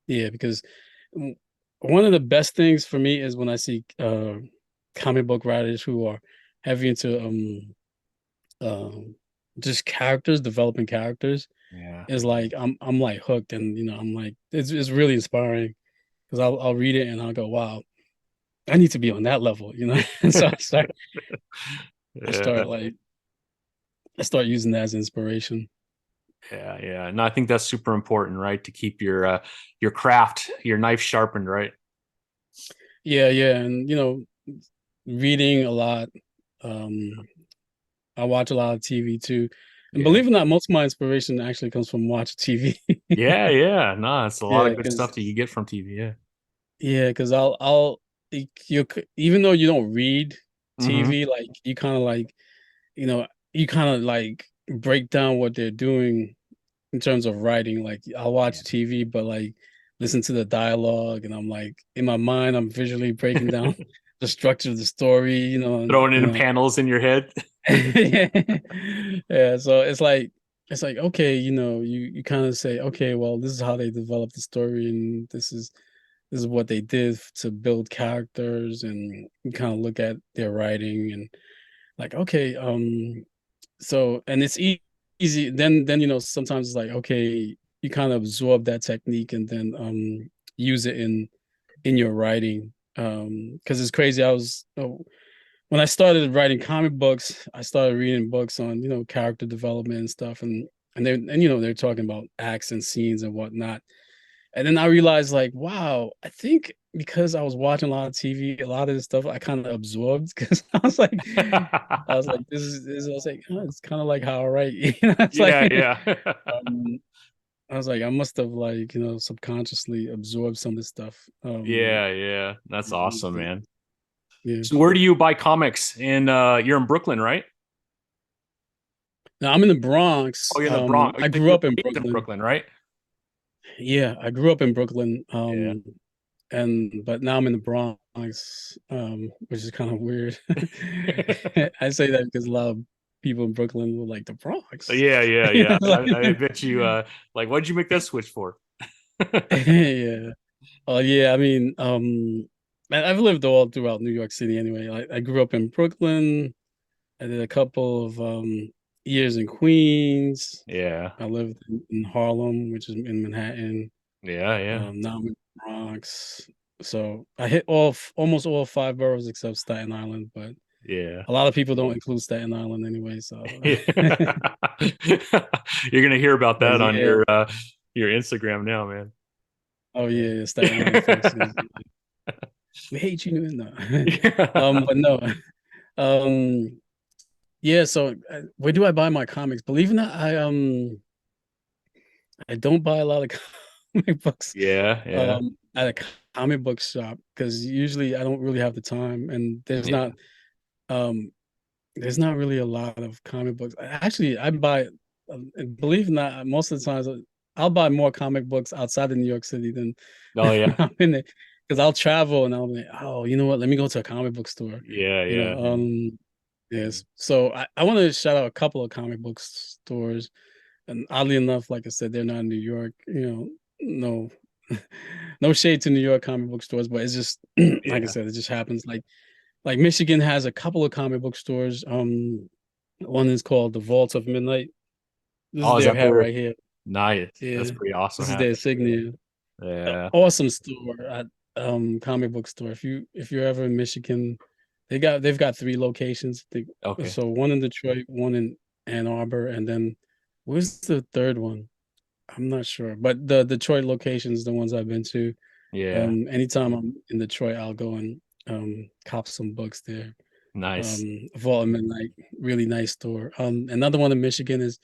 Speaker 2: Yeah, because w- one of the best things for me is when I see comic book writers who are heavy into just characters, developing characters,
Speaker 1: Yeah.
Speaker 2: is like I'm like hooked, and I'm like it's really inspiring because I'll read it and I'll go, wow, I need to be on that level, And so I
Speaker 1: Yeah.
Speaker 2: start like I start using that as inspiration.
Speaker 1: Yeah. Yeah. And I think that's super important, right? To keep your craft, your knife sharpened, right?
Speaker 2: Yeah, yeah, and reading a lot. Um, I watch a lot of TV too, and
Speaker 1: Yeah.
Speaker 2: believe it or not, most of my inspiration actually comes from watching TV.
Speaker 1: Yeah. Yeah. No, it's a lot
Speaker 2: Yeah,
Speaker 1: of good stuff
Speaker 2: because
Speaker 1: that you get from TV. Yeah.
Speaker 2: I'll even though you don't read
Speaker 1: Hmm.
Speaker 2: TV, like you kind of like you kind of like break down what they're doing in terms of writing. Like I'll
Speaker 1: Yeah.
Speaker 2: watch TV, but like listen to the dialogue, and I'm like in my mind, I'm visually breaking down the structure of the story. And,
Speaker 1: Throwing in panels in your head.
Speaker 2: yeah. So it's like okay, you kind of say, okay, well, this is how they developed the story, and this is what they did to build characters, and you kind of look at their writing and like, okay, so and it's easy. Then sometimes it's like, okay, you kind of absorb that technique and then use it in your writing. Because it's crazy. When I started writing comic books, I started reading books on character development and stuff, and they're talking about acts and scenes and whatnot. And then I realized, like, wow, I think because I was watching a lot of TV, a lot of this stuff I kind of absorbed because I was like, this. I was like, oh, it's kind of like how I write. It's like,
Speaker 1: Yeah. Yeah.
Speaker 2: um, I was like, I must have like, subconsciously absorbed some of this stuff.
Speaker 1: Yeah. Yeah. That's awesome,
Speaker 2: Yeah.
Speaker 1: man.
Speaker 2: Yeah.
Speaker 1: So where do you buy comics? In you're in Brooklyn, right?
Speaker 2: Now I'm in the
Speaker 1: Oh,
Speaker 2: Bronx.
Speaker 1: you're in the Bronx.
Speaker 2: I
Speaker 1: You're
Speaker 2: grew up in
Speaker 1: based in
Speaker 2: Brooklyn.
Speaker 1: Brooklyn, right?
Speaker 2: Yeah, I grew up in Brooklyn.
Speaker 1: Yeah.
Speaker 2: And but now I'm in the Bronx, which is kind of weird. I say that because a lot of people in Brooklyn were like the Bronx.
Speaker 1: Yeah, yeah,
Speaker 2: You know,
Speaker 1: yeah.
Speaker 2: like,
Speaker 1: I bet you like what'd you make that switch for?
Speaker 2: yeah. Oh yeah, I mean, I've lived all throughout New York City anyway. I grew up in Brooklyn. I did a couple of years in Queens.
Speaker 1: Yeah.
Speaker 2: I lived in Harlem, which is in Manhattan.
Speaker 1: Yeah, yeah.
Speaker 2: Now I'm in the Bronx. So I hit almost all five boroughs except Staten Island, but
Speaker 1: Yeah.
Speaker 2: a lot of people don't include Staten Island anyway. So,
Speaker 1: Yeah. You're gonna hear about
Speaker 2: but
Speaker 1: that on
Speaker 2: yeah,
Speaker 1: your Instagram now, man.
Speaker 2: oh
Speaker 1: Yeah.
Speaker 2: yeah, yeah, Staten Island folks is we hate you, no.
Speaker 1: Yeah.
Speaker 2: But no, um, yeah. So where do I buy my comics? Believe it or not, I don't buy a lot of comic books
Speaker 1: Yeah, yeah.
Speaker 2: at a comic book shop because usually I don't really have the time, and
Speaker 1: Yeah.
Speaker 2: um there's not really a lot of comic books. Actually, I buy, believe it or not, most of the times I'll buy more comic books outside of New York City than
Speaker 1: Oh
Speaker 2: when
Speaker 1: yeah.
Speaker 2: I'm in it because I'll travel and I'll be like, oh, you know what? Let me go to a comic book store.
Speaker 1: Yeah,
Speaker 2: You
Speaker 1: yeah.
Speaker 2: know, yes. So I want to shout out a couple of comic book stores, and oddly enough, like I said, they're not in New York. No, no shade to New York comic book stores, but it's just like I
Speaker 1: Yeah.
Speaker 2: said, it just happens. Like Michigan has a couple of comic book stores. One is called the Vault of Midnight. This is
Speaker 1: Oh, is
Speaker 2: their
Speaker 1: that
Speaker 2: hat
Speaker 1: there?
Speaker 2: right here.
Speaker 1: Nice. That's
Speaker 2: Yeah,
Speaker 1: pretty awesome
Speaker 2: this is
Speaker 1: hat.
Speaker 2: their signature.
Speaker 1: Yeah.
Speaker 2: Awesome store at comic book store. If you're ever in Michigan, they've got three locations.
Speaker 1: Okay.
Speaker 2: So one in Detroit, one in Ann Arbor, and then where's the third one? I'm not sure, but the Detroit locations, the ones I've been to.
Speaker 1: Yeah.
Speaker 2: Anytime I'm in Detroit, I'll go and cop some books there.
Speaker 1: Nice.
Speaker 2: Vault of Midnight, really nice store. Another one in Michigan is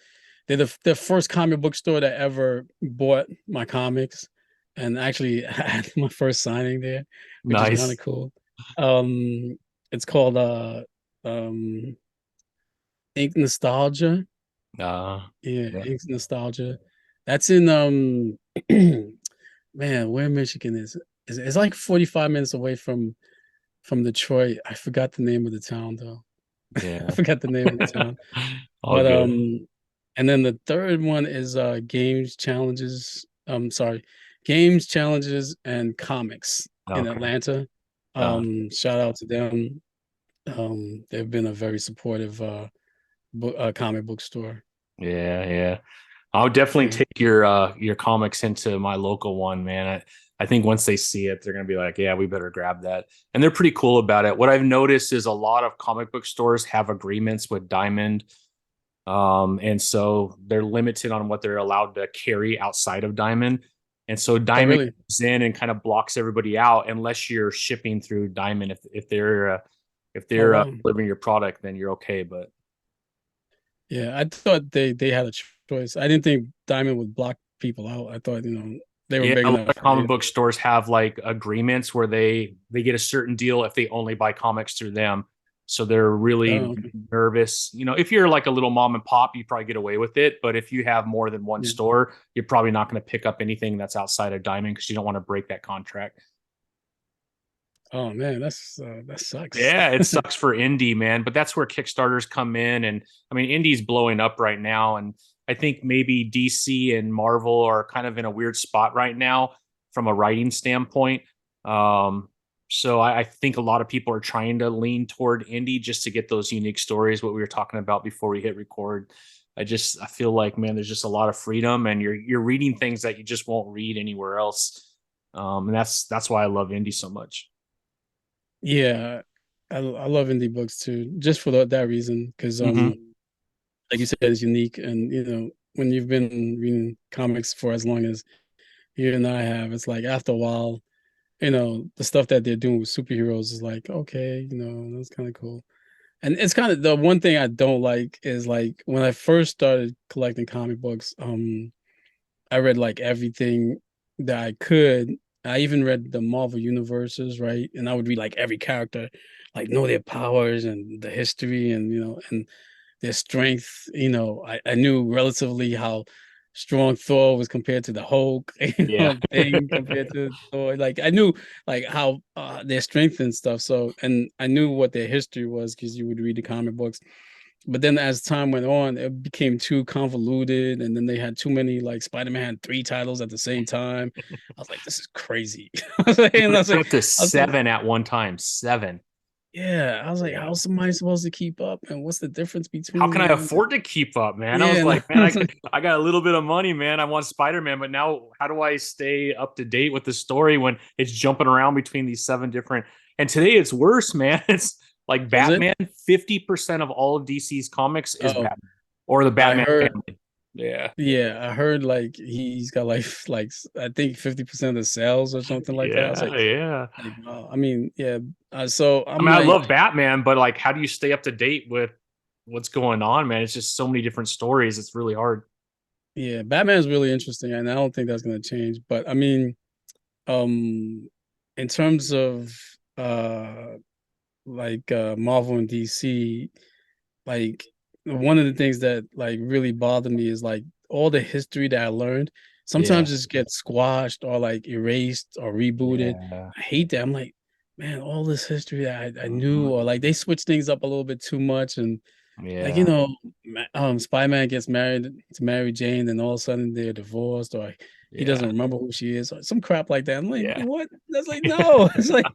Speaker 2: they're the first comic book store that ever bought my comics, and actually had my first signing there, which is kind
Speaker 1: Nice.
Speaker 2: of cool. It's called um Ink Nostalgia. Yeah,
Speaker 1: Yeah.
Speaker 2: Ink Nostalgia. That's in man, where Michigan is? It's like 45 minutes away from Detroit. I forgot the name of the town though. I
Speaker 1: Yeah.
Speaker 2: forgot the name of the town.
Speaker 1: All
Speaker 2: But
Speaker 1: good.
Speaker 2: and then the third one is games challenges and comics in
Speaker 1: Okay.
Speaker 2: Atlanta.
Speaker 1: Uh,
Speaker 2: Shout out to them. They've been a very supportive comic book store.
Speaker 1: Yeah, yeah. I would definitely
Speaker 2: Yeah.
Speaker 1: take your comics into my local one, man. I think once they see it, they're gonna be like, yeah, we better grab that. And they're pretty cool about it. What I've noticed is a lot of comic book stores have agreements with Diamond. And so they're limited on what they're allowed to carry outside of Diamond. And so
Speaker 2: Oh,
Speaker 1: Diamond
Speaker 2: really?
Speaker 1: comes in and kind of blocks everybody out unless you're shipping through Diamond. If
Speaker 2: Oh,
Speaker 1: they're
Speaker 2: wow.
Speaker 1: delivering your product, then you're okay. But
Speaker 2: Yeah, I thought they had a choice. I didn't think Diamond would block people out. I thought, they were
Speaker 1: yeah,
Speaker 2: big
Speaker 1: a lot
Speaker 2: enough.
Speaker 1: of comic book stores have like agreements where they get a certain deal if they only buy comics through them. So they're really
Speaker 2: Oh, okay.
Speaker 1: nervous. If you're like a little mom and pop, you probably get away with it. But if you have more than one
Speaker 2: Yeah.
Speaker 1: store, you're probably not going to pick up anything that's outside of Diamond because you don't want to break that contract.
Speaker 2: Oh man, that sucks.
Speaker 1: Yeah, it sucks for indie, man, but that's where Kickstarters come in. And I mean, indie's blowing up right now. And I think maybe DC and Marvel are kind of in a weird spot right now from a writing standpoint. So I think a lot of people are trying to lean toward indie just to get those unique stories, what we were talking about before we hit record. I feel like, man, there's just a lot of freedom and you're reading things that you just won't read anywhere else. And that's why I love indie so much.
Speaker 2: Yeah, I love indie books too, just for that reason. Because
Speaker 1: Hmm.
Speaker 2: like you said, it's unique, and when you've been reading comics for as long as you and I have, it's like after a while, the stuff that they're doing with superheroes is like, okay, that's kind of cool. And it's kind of the one thing I don't like is like when I first started collecting comic books, I read like everything that I could. I even read the Marvel universes, right? And I would read like every character, like know their powers and the history and and their strength. I knew relatively how strong Thor was compared to the Hulk,
Speaker 1: Yeah.
Speaker 2: thing compared to Thor. Like I knew like how their strength and stuff. So and I knew what their history was because you would read the comic books. But then as time went on, it became too convoluted, and then they had too many like Spider-Man had three titles at the same time. I was like, this is crazy. I was like, and
Speaker 1: Up to
Speaker 2: I was like,
Speaker 1: seven at one time. Seven.
Speaker 2: yeah, I was like,
Speaker 1: Yeah.
Speaker 2: how's somebody supposed to keep up? And what's the difference
Speaker 1: How
Speaker 2: between
Speaker 1: can I
Speaker 2: them?
Speaker 1: afford to keep up, man? I
Speaker 2: Yeah,
Speaker 1: was
Speaker 2: and
Speaker 1: like,
Speaker 2: I
Speaker 1: man,
Speaker 2: was like,
Speaker 1: I got a little bit of money, man. I want Spider-Man, but now how do I stay up to date with the story when it's jumping around between these seven different? And today it's worse, man. It's like
Speaker 2: is it?
Speaker 1: Batman. 50% of all of DC's comics is
Speaker 2: Oh,
Speaker 1: Batman or the
Speaker 2: I
Speaker 1: Batman
Speaker 2: heard.
Speaker 1: family. Yeah.
Speaker 2: Yeah, I heard like he's got like I think 50% of the sales or something like that. I was
Speaker 1: Yeah. Yeah.
Speaker 2: like wow. I mean, yeah. So
Speaker 1: I
Speaker 2: I'm
Speaker 1: mean, I
Speaker 2: like,
Speaker 1: love Batman, but like, how do you stay up to date with what's going on, man? It's just so many different stories. It's really hard.
Speaker 2: yeah, Batman is really interesting, and I don't think that's gonna change. But I mean, in terms of uh Marvel and DC, like one of the things that like really bothered me is like all the history that I learned
Speaker 1: Yeah.
Speaker 2: sometimes just gets squashed or like erased or rebooted.
Speaker 1: Yeah.
Speaker 2: I hate that. I'm like, man, all this history that I knew, or
Speaker 1: Mhm.
Speaker 2: like they switch things up a little bit too much, and like
Speaker 1: Yeah.
Speaker 2: Spider-Man gets married to Mary Jane, and all of a sudden they're divorced, or he doesn't
Speaker 1: Yeah.
Speaker 2: remember who she is, or some crap like that. I'm like,
Speaker 1: Yeah.
Speaker 2: what? That's like, no, it's like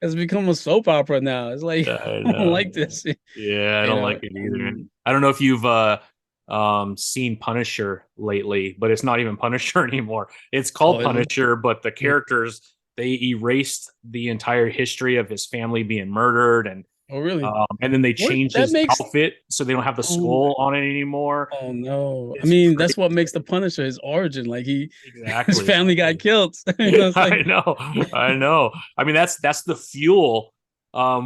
Speaker 2: it's become a soap opera now. It's like
Speaker 1: I
Speaker 2: I don't
Speaker 1: know.
Speaker 2: like this,
Speaker 1: Yeah, I don't like it either, man.
Speaker 2: um,
Speaker 1: I don't know if you've seen Punisher lately, but it's not even Punisher anymore. It's
Speaker 2: oh,
Speaker 1: called
Speaker 2: is it?
Speaker 1: Punisher, but the
Speaker 2: Yeah.
Speaker 1: characters they erased the entire history of his family being murdered
Speaker 2: Oh, really?
Speaker 1: and then they
Speaker 2: What
Speaker 1: changed
Speaker 2: that
Speaker 1: his
Speaker 2: makes?
Speaker 1: outfit so they don't have the
Speaker 2: Oh,
Speaker 1: skull on it anymore.
Speaker 2: oh no! I
Speaker 1: It's
Speaker 2: mean,
Speaker 1: crazy.
Speaker 2: that's what makes the Punisher his origin. Like his
Speaker 1: Exactly.
Speaker 2: family got killed.
Speaker 1: Yeah,
Speaker 2: It's like,
Speaker 1: I know. I know. I mean, that's the fuel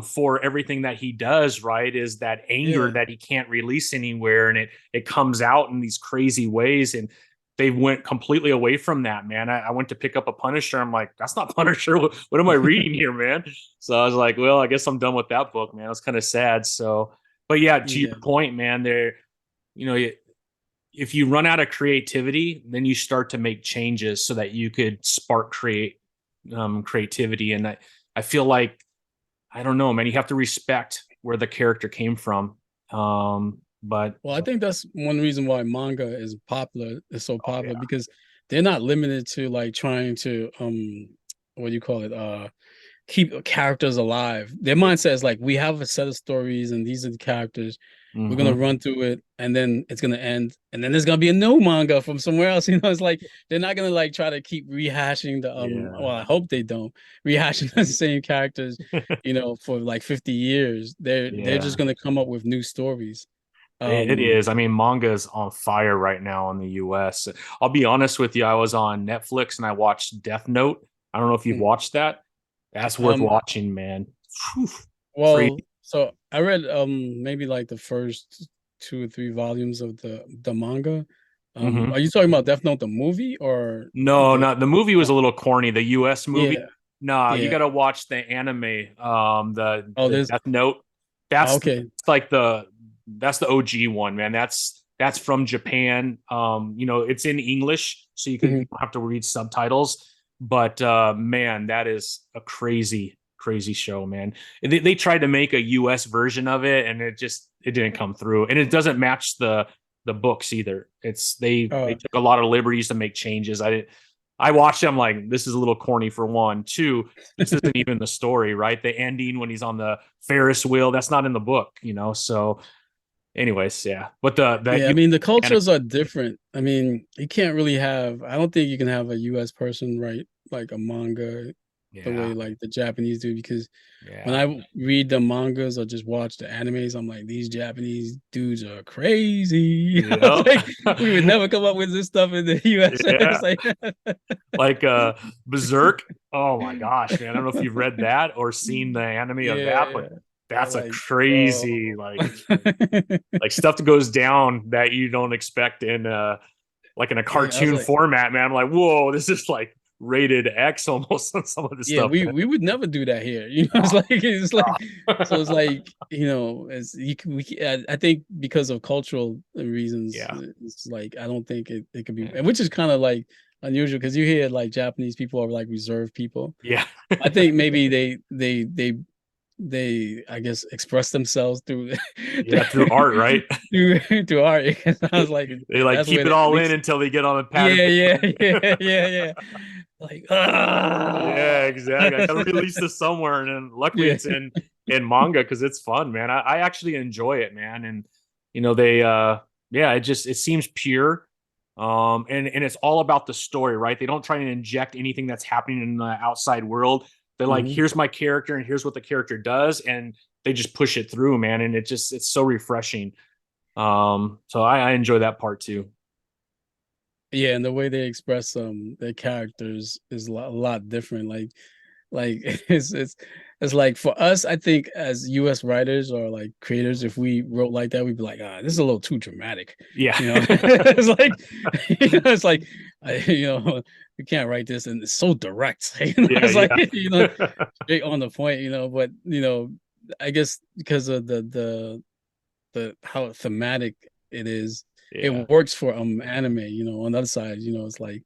Speaker 1: for everything that he does, right? Is that anger
Speaker 2: yeah,
Speaker 1: that he can't release anywhere, and it comes out in these crazy ways. And they went completely away from that, man. I went to pick up a Punisher. I'm like, that's not Punisher. What am I reading here, man? So I was like, well, I guess I'm done with that book, man. It was kind of sad. So, but yeah, to your
Speaker 2: yeah.
Speaker 1: point, man, there, you know, if you run out of creativity, then you start to make changes so that you could spark creativity. And I feel like I don't know, man. You have to respect where the character came from. But
Speaker 2: Well, I think that's one reason why manga is so
Speaker 1: oh
Speaker 2: popular
Speaker 1: yeah,
Speaker 2: because they're not limited to like trying to what do you call it? keep characters alive. Their mindset is like, we have a set of stories and these are the characters. We're gonna
Speaker 1: Hmm.
Speaker 2: run through it and then it's gonna end. And then there's gonna be a new manga from somewhere else. It's like they're not gonna like try to keep rehashing the well,
Speaker 1: Yeah.
Speaker 2: I hope they don't rehashing the same characters, for like 50 years. They're just
Speaker 1: Yeah.
Speaker 2: gonna come up with new stories.
Speaker 1: It
Speaker 2: Um
Speaker 1: is. I mean, manga is on fire right now in the US. I'll be honest with you. I was on Netflix and I watched Death Note. I don't know if you've watched that. That's worth
Speaker 2: um
Speaker 1: watching, man. Whew. Crazy.
Speaker 2: well, so I read maybe like the first 2 or 3 volumes of the manga.
Speaker 1: Hmm.
Speaker 2: Are you talking about Death Note the movie or
Speaker 1: No,
Speaker 2: the
Speaker 1: not the movie was a little corny. The US movie.
Speaker 2: yeah,
Speaker 1: No, you
Speaker 2: yeah.
Speaker 1: got to watch the anime.
Speaker 2: Oh,
Speaker 1: The
Speaker 2: there's
Speaker 1: Death Note. That's
Speaker 2: okay.
Speaker 1: like that's the OG one, man. That's from Japan. It's in English, so you
Speaker 2: Mhm.
Speaker 1: don't have to read subtitles. But man, that is a crazy, crazy show, man. They tried to make a US version of it, and it didn't come through, and it doesn't match the books either. They
Speaker 2: Uh
Speaker 1: took a lot of liberties to make changes. I watched them like this is a little corny for one. Two, this isn't even the story, right? The ending when he's on the Ferris wheel, that's not in the book. So anyways, yeah. But
Speaker 2: yeah, I mean the cultures are different. I mean, you can't really have I don't think you can have a US person write like a manga the
Speaker 1: yeah,
Speaker 2: way like the Japanese do because when
Speaker 1: yeah.
Speaker 2: I read the mangas or just watch the animes, I'm like, these Japanese dudes are crazy. I was
Speaker 1: Yep.
Speaker 2: like, we would never come up with this stuff in the US.
Speaker 1: Yeah.
Speaker 2: It's like,
Speaker 1: Like Berserk. Oh my gosh, man. I don't know if you've read that or seen the anime of
Speaker 2: yeah,
Speaker 1: that, but
Speaker 2: yeah. I'm
Speaker 1: that's a
Speaker 2: like, bro.
Speaker 1: crazy like stuff that goes down that you don't expect in like in a
Speaker 2: Yeah, I was
Speaker 1: cartoon
Speaker 2: like,
Speaker 1: format, man. I'm like, whoa, this is like rated X almost on some of this
Speaker 2: yeah,
Speaker 1: stuff,
Speaker 2: we would never do that here. It's like so it's like as I think because of cultural reasons,
Speaker 1: yeah.
Speaker 2: it's like I don't think it could be, and which is kind of like unusual because you hear like Japanese people are like reserved people.
Speaker 1: Yeah.
Speaker 2: I think maybe they I guess express themselves through
Speaker 1: Yeah, through art, right?
Speaker 2: through art. Because I was like,
Speaker 1: They like
Speaker 2: that's
Speaker 1: keep
Speaker 2: where
Speaker 1: it
Speaker 2: they
Speaker 1: all in
Speaker 2: mix.
Speaker 1: until they get on the pad of
Speaker 2: Yeah,
Speaker 1: paper.
Speaker 2: yeah, yeah. Like
Speaker 1: Yeah, exactly. I gotta release this somewhere, and then luckily
Speaker 2: yeah.
Speaker 1: it's in manga because it's fun, man. I actually enjoy it, man. And they yeah, it seems pure. And it's all about the story, right? They don't try and inject anything that's happening in the outside world. They're like,
Speaker 2: Mhm.
Speaker 1: here's my character and here's what the character does, and they just push it through, man. And it's so refreshing. So I enjoy that part too.
Speaker 2: Yeah, and the way they express their characters is a lot different. Like it's like for us, I think as US writers or like creators, if we wrote like that, we'd be like, this is a little too dramatic.
Speaker 1: Yeah.
Speaker 2: It's like it's like we can't write this and it's so direct.
Speaker 1: Yeah,
Speaker 2: It's like
Speaker 1: yeah.
Speaker 2: straight on the point, but I guess because of the how thematic it is, it
Speaker 1: Yeah.
Speaker 2: works for anime, on the other side, it's like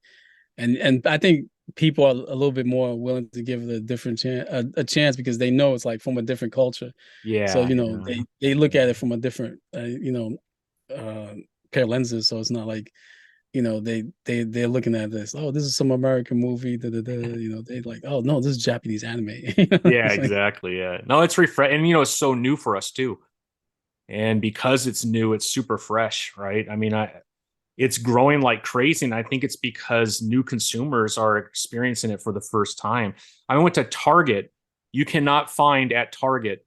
Speaker 2: and I think people are a little bit more willing to give it a different chance a chance because they know it's like from a different culture. So,
Speaker 1: Yeah, yeah.
Speaker 2: they look at it from a different uh pair of lenses. So it's not like, they're looking at this, oh, this is some American movie, they like, oh no, this is Japanese anime.
Speaker 1: Yeah,
Speaker 2: It's like
Speaker 1: exactly. Yeah. No, it's refresh and it's so new for us too. And because it's new, it's super fresh, right? I mean, it's growing like crazy. And I think it's because new consumers are experiencing it for the first time. I went to Target. You cannot find at Target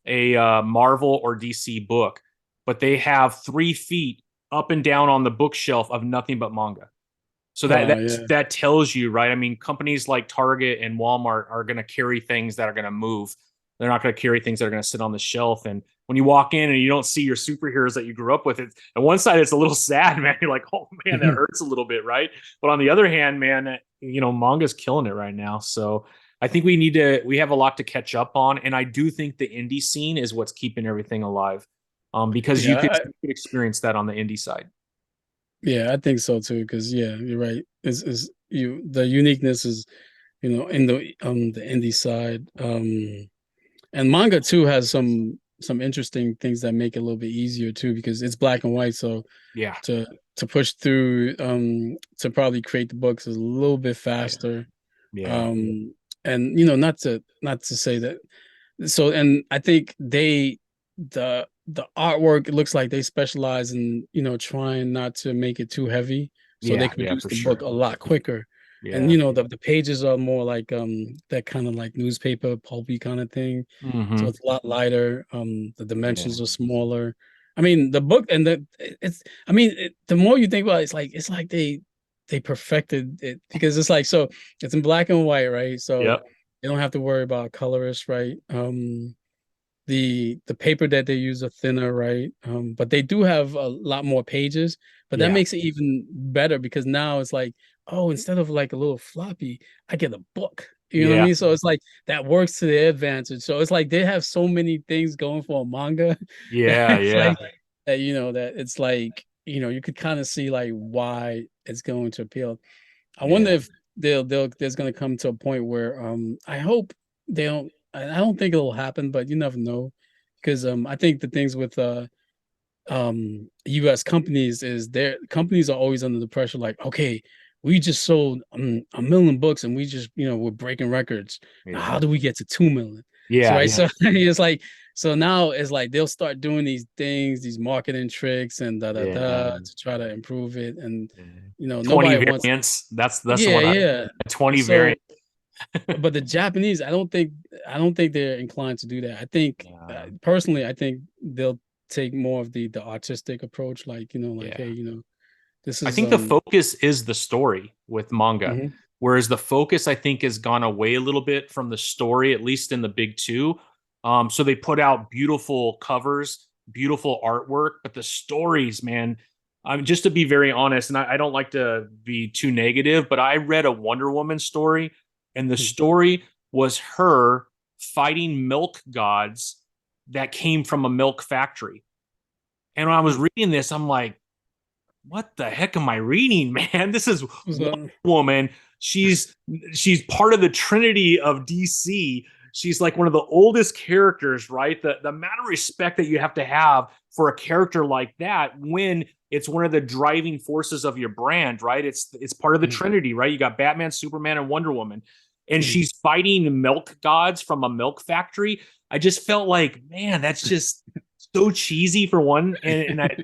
Speaker 1: a Marvel or DC book, but they have 3 feet up and down on the bookshelf of nothing but manga. So
Speaker 2: oh yeah.
Speaker 1: that tells you, right? I mean, companies like Target and Walmart are going to carry things that are going to move. They're not going to carry things that are going to sit on the shelf. And when you walk in and you don't see your superheroes that you grew up with, on one side it's a little sad, man. You're like, oh man, that hurts a little bit, right? But on the other hand, man, manga's killing it right now. So I think we have a lot to catch up on, and I do think the indie scene is what's keeping everything alive, because
Speaker 2: Yeah,
Speaker 1: you could experience that on the indie side.
Speaker 2: yeah, I think so too. Because yeah, you're right. Is you the uniqueness is in the indie side. And manga too has some interesting things that make it a little bit easier too because it's black and white. So
Speaker 1: Yeah,
Speaker 2: to push through to probably create the books is a little bit
Speaker 1: yeah,
Speaker 2: faster.
Speaker 1: yeah.
Speaker 2: Um, and not to say that. So, and I think the artwork, it looks like they specialize in, trying not to make it too heavy so they
Speaker 1: Yeah,
Speaker 2: can
Speaker 1: yeah,
Speaker 2: produce
Speaker 1: for
Speaker 2: the book
Speaker 1: sure.
Speaker 2: a lot quicker. And
Speaker 1: Yeah.
Speaker 2: the pages are more like that kind of like newspaper pulpy kind of thing. So
Speaker 1: Hmm.
Speaker 2: it's a lot lighter. The
Speaker 1: Yeah.
Speaker 2: dimensions are smaller. I mean, the book and the more you think about it, it's like they perfected it because it's like, so it's in black and white, right? So
Speaker 1: Yep.
Speaker 2: you don't have to worry about colorists, right? The paper that they use are thinner, right? But they do have a lot more pages, but that
Speaker 1: Yeah.
Speaker 2: makes it even better because now it's like, oh, instead of like a little floppy, I get a book. You know what I
Speaker 1: Yeah.
Speaker 2: mean? So it's like that works to their advantage. So it's like they have so many things going for a manga that
Speaker 1: Yeah.
Speaker 2: it's
Speaker 1: Yeah.
Speaker 2: like that it's like, you could kind of see like why it's going to appeal. I wonder
Speaker 1: Yeah.
Speaker 2: if they'll there's gonna come to a point where I hope they don't. I don't think it'll happen, but you never know, because I think the things with US companies is their companies are always under the pressure, like, okay, we just sold 1 million books and we just, we're breaking records. Now how
Speaker 1: Yeah.
Speaker 2: do we get to 2 million? So
Speaker 1: Yeah.
Speaker 2: right,
Speaker 1: Yeah.
Speaker 2: so it's like, so now it's like they'll start doing these things, these marketing tricks and da da
Speaker 1: Yeah.
Speaker 2: da to try to improve it, and
Speaker 1: Yeah. 20
Speaker 2: nobody wants.
Speaker 1: variants. That's the
Speaker 2: Yeah,
Speaker 1: one.
Speaker 2: yeah.
Speaker 1: 20
Speaker 2: So,
Speaker 1: variant.
Speaker 2: but the Japanese, I don't think they're inclined to do that. I think
Speaker 1: Yeah.
Speaker 2: personally, I think they'll take more of the artistic approach, like, like, hey,
Speaker 1: Yeah.
Speaker 2: this
Speaker 1: I
Speaker 2: is
Speaker 1: think the focus is the story with manga,
Speaker 2: mhm,
Speaker 1: whereas the focus I think has gone away a little bit from the story, at least in the big two. So they put out beautiful covers, beautiful artwork, but the stories, man. Just to be very honest, and I don't like to be too negative, but I read a Wonder Woman story, and the
Speaker 2: mhm,
Speaker 1: story was her fighting milk gods that came from a milk factory. And when I was
Speaker 2: mhm.
Speaker 1: reading this, I'm like, what the heck am I reading, man? This is Wonder
Speaker 2: So,
Speaker 1: Woman. She's she's part of the Trinity of DC. She's like one of the oldest characters, right? The amount of respect that you have to have for a character like that when it's one of the driving forces of your brand, right? It's part of the
Speaker 2: mhm,
Speaker 1: Trinity, right? You got Batman, Superman, and Wonder Woman. And
Speaker 2: mhm.
Speaker 1: she's fighting milk gods from a milk factory. I just felt like, man, that's just so cheesy for one,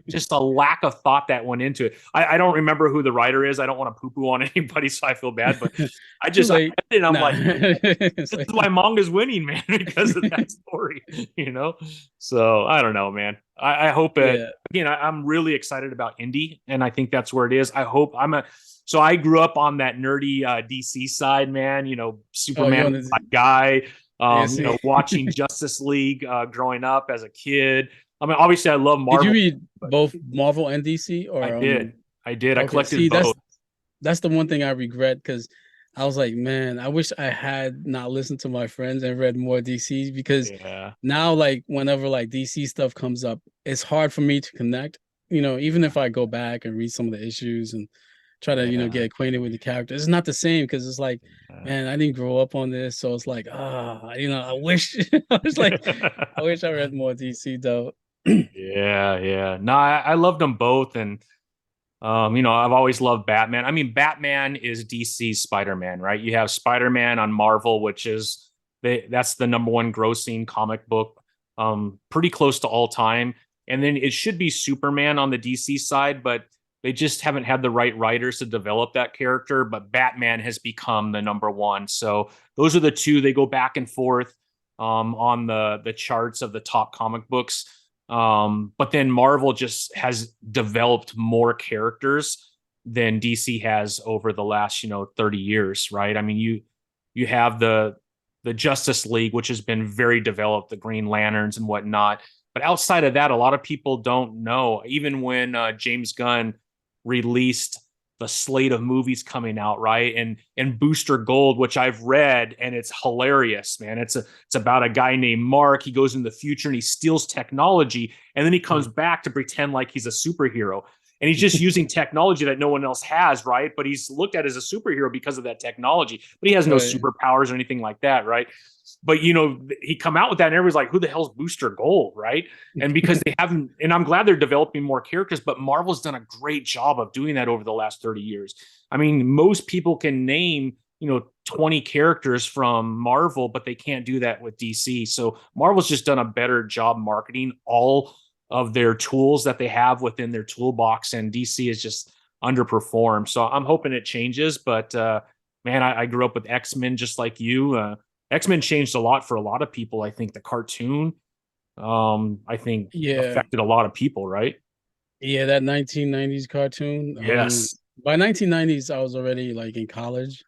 Speaker 1: just a lack of thought that went into it. I don't remember who the writer is. I don't want to poo poo on anybody, so I feel bad. But
Speaker 2: Too
Speaker 1: I
Speaker 2: late.
Speaker 1: read it and I'm
Speaker 2: Nah.
Speaker 1: like,
Speaker 2: It's
Speaker 1: this
Speaker 2: like,
Speaker 1: is why manga's winning, man, because of that story, you know? So I don't know, man. I hope it,
Speaker 2: yeah.
Speaker 1: again, I'm really excited about indie, and I think that's where it is. I hope so I grew up on that nerdy DC side, man,
Speaker 2: Oh, you
Speaker 1: Superman
Speaker 2: want to?
Speaker 1: my guy,
Speaker 2: Yeah. See,
Speaker 1: watching Justice League growing up as a kid. I mean, obviously I love
Speaker 2: did you
Speaker 1: Marvel,
Speaker 2: read
Speaker 1: but
Speaker 2: both Marvel and DC,
Speaker 1: I
Speaker 2: or
Speaker 1: did. I did. I
Speaker 2: Okay,
Speaker 1: collected
Speaker 2: see,
Speaker 1: both.
Speaker 2: that's the one thing I regret, because I was like, man, I wish I had not listened to my friends and read more DC, because
Speaker 1: Yeah.
Speaker 2: now, like, whenever like DC stuff comes up, it's hard for me to connect. Even if I go back and read some of the issues and try to,
Speaker 1: Yeah.
Speaker 2: get acquainted with the characters, it's not the same, because it's like,
Speaker 1: Yeah.
Speaker 2: man, I didn't grow up on this, so it's like, I wish I was like, I wish I read more DC though.
Speaker 1: Yeah, yeah. No, I loved them both, and I've always loved Batman. I mean, Batman is DC's Spider-Man, right? You have Spider-Man on Marvel, which is that's the number one grossing comic book, pretty close to all time. And then it should be Superman on the DC side, but they just haven't had the right writers to develop that character. But Batman has become the number one. So those are the two. They go back and forth on the charts of the top comic books. But then Marvel just has developed more characters than DC has over the last, 30 years, right? I mean, you have the Justice League, which has been very developed, the Green Lanterns and whatnot. But outside of that, a lot of people don't know. Even when James Gunn released the slate of movies coming out, right? And Booster Gold, which I've read, and it's hilarious, man. It's about a guy named Mark. He goes in the future and he steals technology, and then he comes back to pretend like he's a superhero. And he's just using technology that no one else has, right? But he's looked at as a superhero because of that technology. But he has no
Speaker 2: Right.
Speaker 1: superpowers or anything like that, right? But he come out with that, and everybody's like, "Who the hell's Booster Gold?" Right? And because they haven't, and I'm glad they're developing more characters, but Marvel's done a great job of doing that over the last 30 years. I mean, most people can name 20 characters from Marvel, but they can't do that with DC. So Marvel's just done a better job marketing all of their tools that they have within their toolbox, and DC is just underperformed. So I'm hoping it changes. But man, I grew up with X-Men just like you. X-Men changed a lot for a lot of people. I think the cartoon, I think
Speaker 2: Yeah,
Speaker 1: affected a lot of people, right?
Speaker 2: yeah, that 1990s cartoon.
Speaker 1: Yes.
Speaker 2: By 1990s, I was already like in college.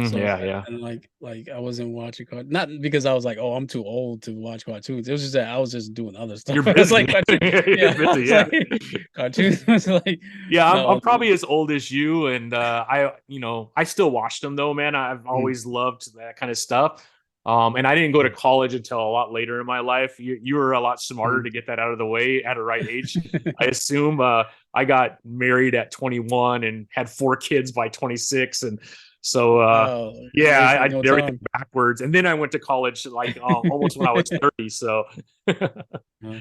Speaker 2: So
Speaker 1: Yeah, yeah.
Speaker 2: and like I wasn't watching not because I was like, oh, I'm too old to watch cartoons. It was just that I was just doing other stuff.
Speaker 1: You're
Speaker 2: I was
Speaker 1: busy.
Speaker 2: like cartoon,
Speaker 1: You're
Speaker 2: yeah, I
Speaker 1: busy.
Speaker 2: was
Speaker 1: Yeah.
Speaker 2: like cartoons was like
Speaker 1: Yeah, I'm
Speaker 2: no.
Speaker 1: probably as old as you, and I still watched them though, man. I've
Speaker 2: Mm,
Speaker 1: always loved that kind of stuff. And I didn't go to college until a lot later in my life. You were a lot smarter
Speaker 2: mm.
Speaker 1: to get that out of the way at a right age. I assume I got married at 21 and had 4 kids by 26, and so
Speaker 2: Oh, you
Speaker 1: yeah, I
Speaker 2: wasted no
Speaker 1: did everything
Speaker 2: time.
Speaker 1: backwards. And then I went to college like almost when I was 30. So
Speaker 2: Uh,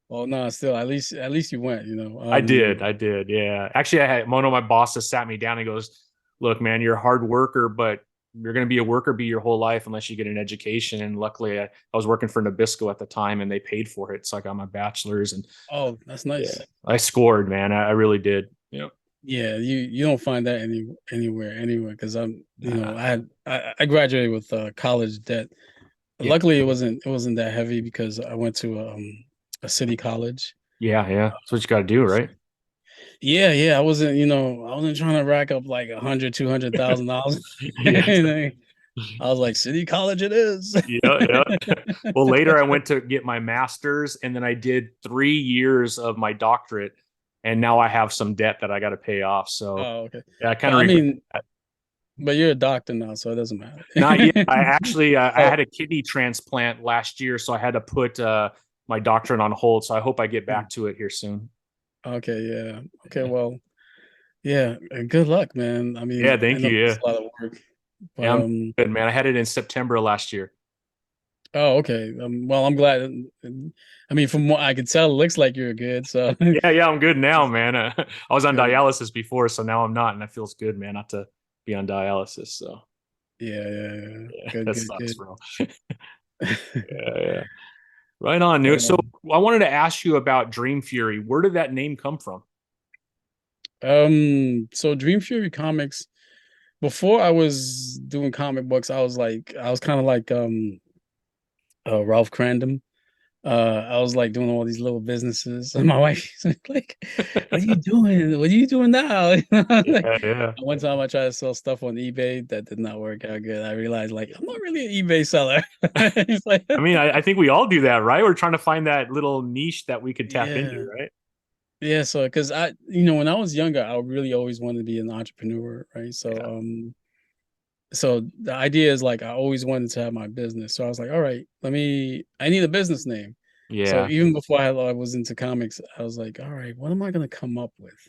Speaker 2: well, no, still at least you went,
Speaker 1: I did. Yeah. Actually, I had one of my bosses sat me down and goes, "Look, man, you're a hard worker, but you're going to be a worker bee your whole life unless you get an education." And luckily, I was working for Nabisco at the time, and they paid for it, so I got my bachelor's. And
Speaker 2: oh, that's
Speaker 1: yeah,
Speaker 2: nice.
Speaker 1: I scored, man. I really did. Yeah.
Speaker 2: Yeah, you don't find that anywhere anyway because
Speaker 1: Nah.
Speaker 2: I graduated with college debt.
Speaker 1: Yeah.
Speaker 2: Luckily, it wasn't that heavy because I went to a city college.
Speaker 1: Yeah. Yeah. That's what you got to do, right?
Speaker 2: Yeah, yeah, I wasn't trying to rack up like 100, $200,000.
Speaker 1: Yeah.
Speaker 2: I was like, city college it is.
Speaker 1: Yeah. Yeah. Well, later I went to get my master's, and then I did 3 years of my doctorate, and now I have some debt that I got to pay off. So
Speaker 2: Oh, okay.
Speaker 1: yeah, I kind
Speaker 2: But
Speaker 1: of
Speaker 2: I
Speaker 1: regret
Speaker 2: mean,
Speaker 1: that.
Speaker 2: but you're a doctor now, so it doesn't matter.
Speaker 1: Not yet. I actually I
Speaker 2: Oh,
Speaker 1: had a kidney transplant last year, so I had to put my doctorate on hold. So I hope I get back to it here soon.
Speaker 2: okay, yeah. Okay, well, yeah, good luck, man. I
Speaker 1: Yeah,
Speaker 2: mean, I
Speaker 1: thank
Speaker 2: know
Speaker 1: you. Yeah,
Speaker 2: it's a lot of work, but
Speaker 1: yeah, I'm good, man. I had it in September last year.
Speaker 2: oh, okay. Well, I'm glad. I mean, from what I can tell, it looks like you're good. So,
Speaker 1: Yeah, yeah, I'm good now, man. I was on
Speaker 2: good.
Speaker 1: dialysis before, so now I'm not, and it feels good, man, not to be on dialysis. So
Speaker 2: Yeah, yeah, yeah.
Speaker 1: yeah,
Speaker 2: Good,
Speaker 1: that
Speaker 2: good,
Speaker 1: sucks,
Speaker 2: good.
Speaker 1: bro. Yeah, yeah. Right on, Newt. So
Speaker 2: Um,
Speaker 1: I wanted to ask you about Dream Fury. Where did that name come from?
Speaker 2: so Dream Fury Comics, before I was doing comic books, I was kind of like Ralph Crandom. I was like doing all these little businesses, and my wife was like, "What are you doing? What are you doing now?" Like,
Speaker 1: Yeah, yeah.
Speaker 2: one time I tried to sell stuff on eBay that did not work out good. I realized like I'm not really an eBay seller. It's like,
Speaker 1: I mean, I think we all do that, right? We're trying to find that little niche that we could tap
Speaker 2: yeah,
Speaker 1: into, right?
Speaker 2: yeah. So because when I was younger, I really always wanted to be an entrepreneur, right?
Speaker 1: Yeah,
Speaker 2: So the idea is like I always wanted to have my business. So I was like, all right, I need a business name. So
Speaker 1: yeah,
Speaker 2: even before I was into comics, I was like, all right, what am I gonna come up with?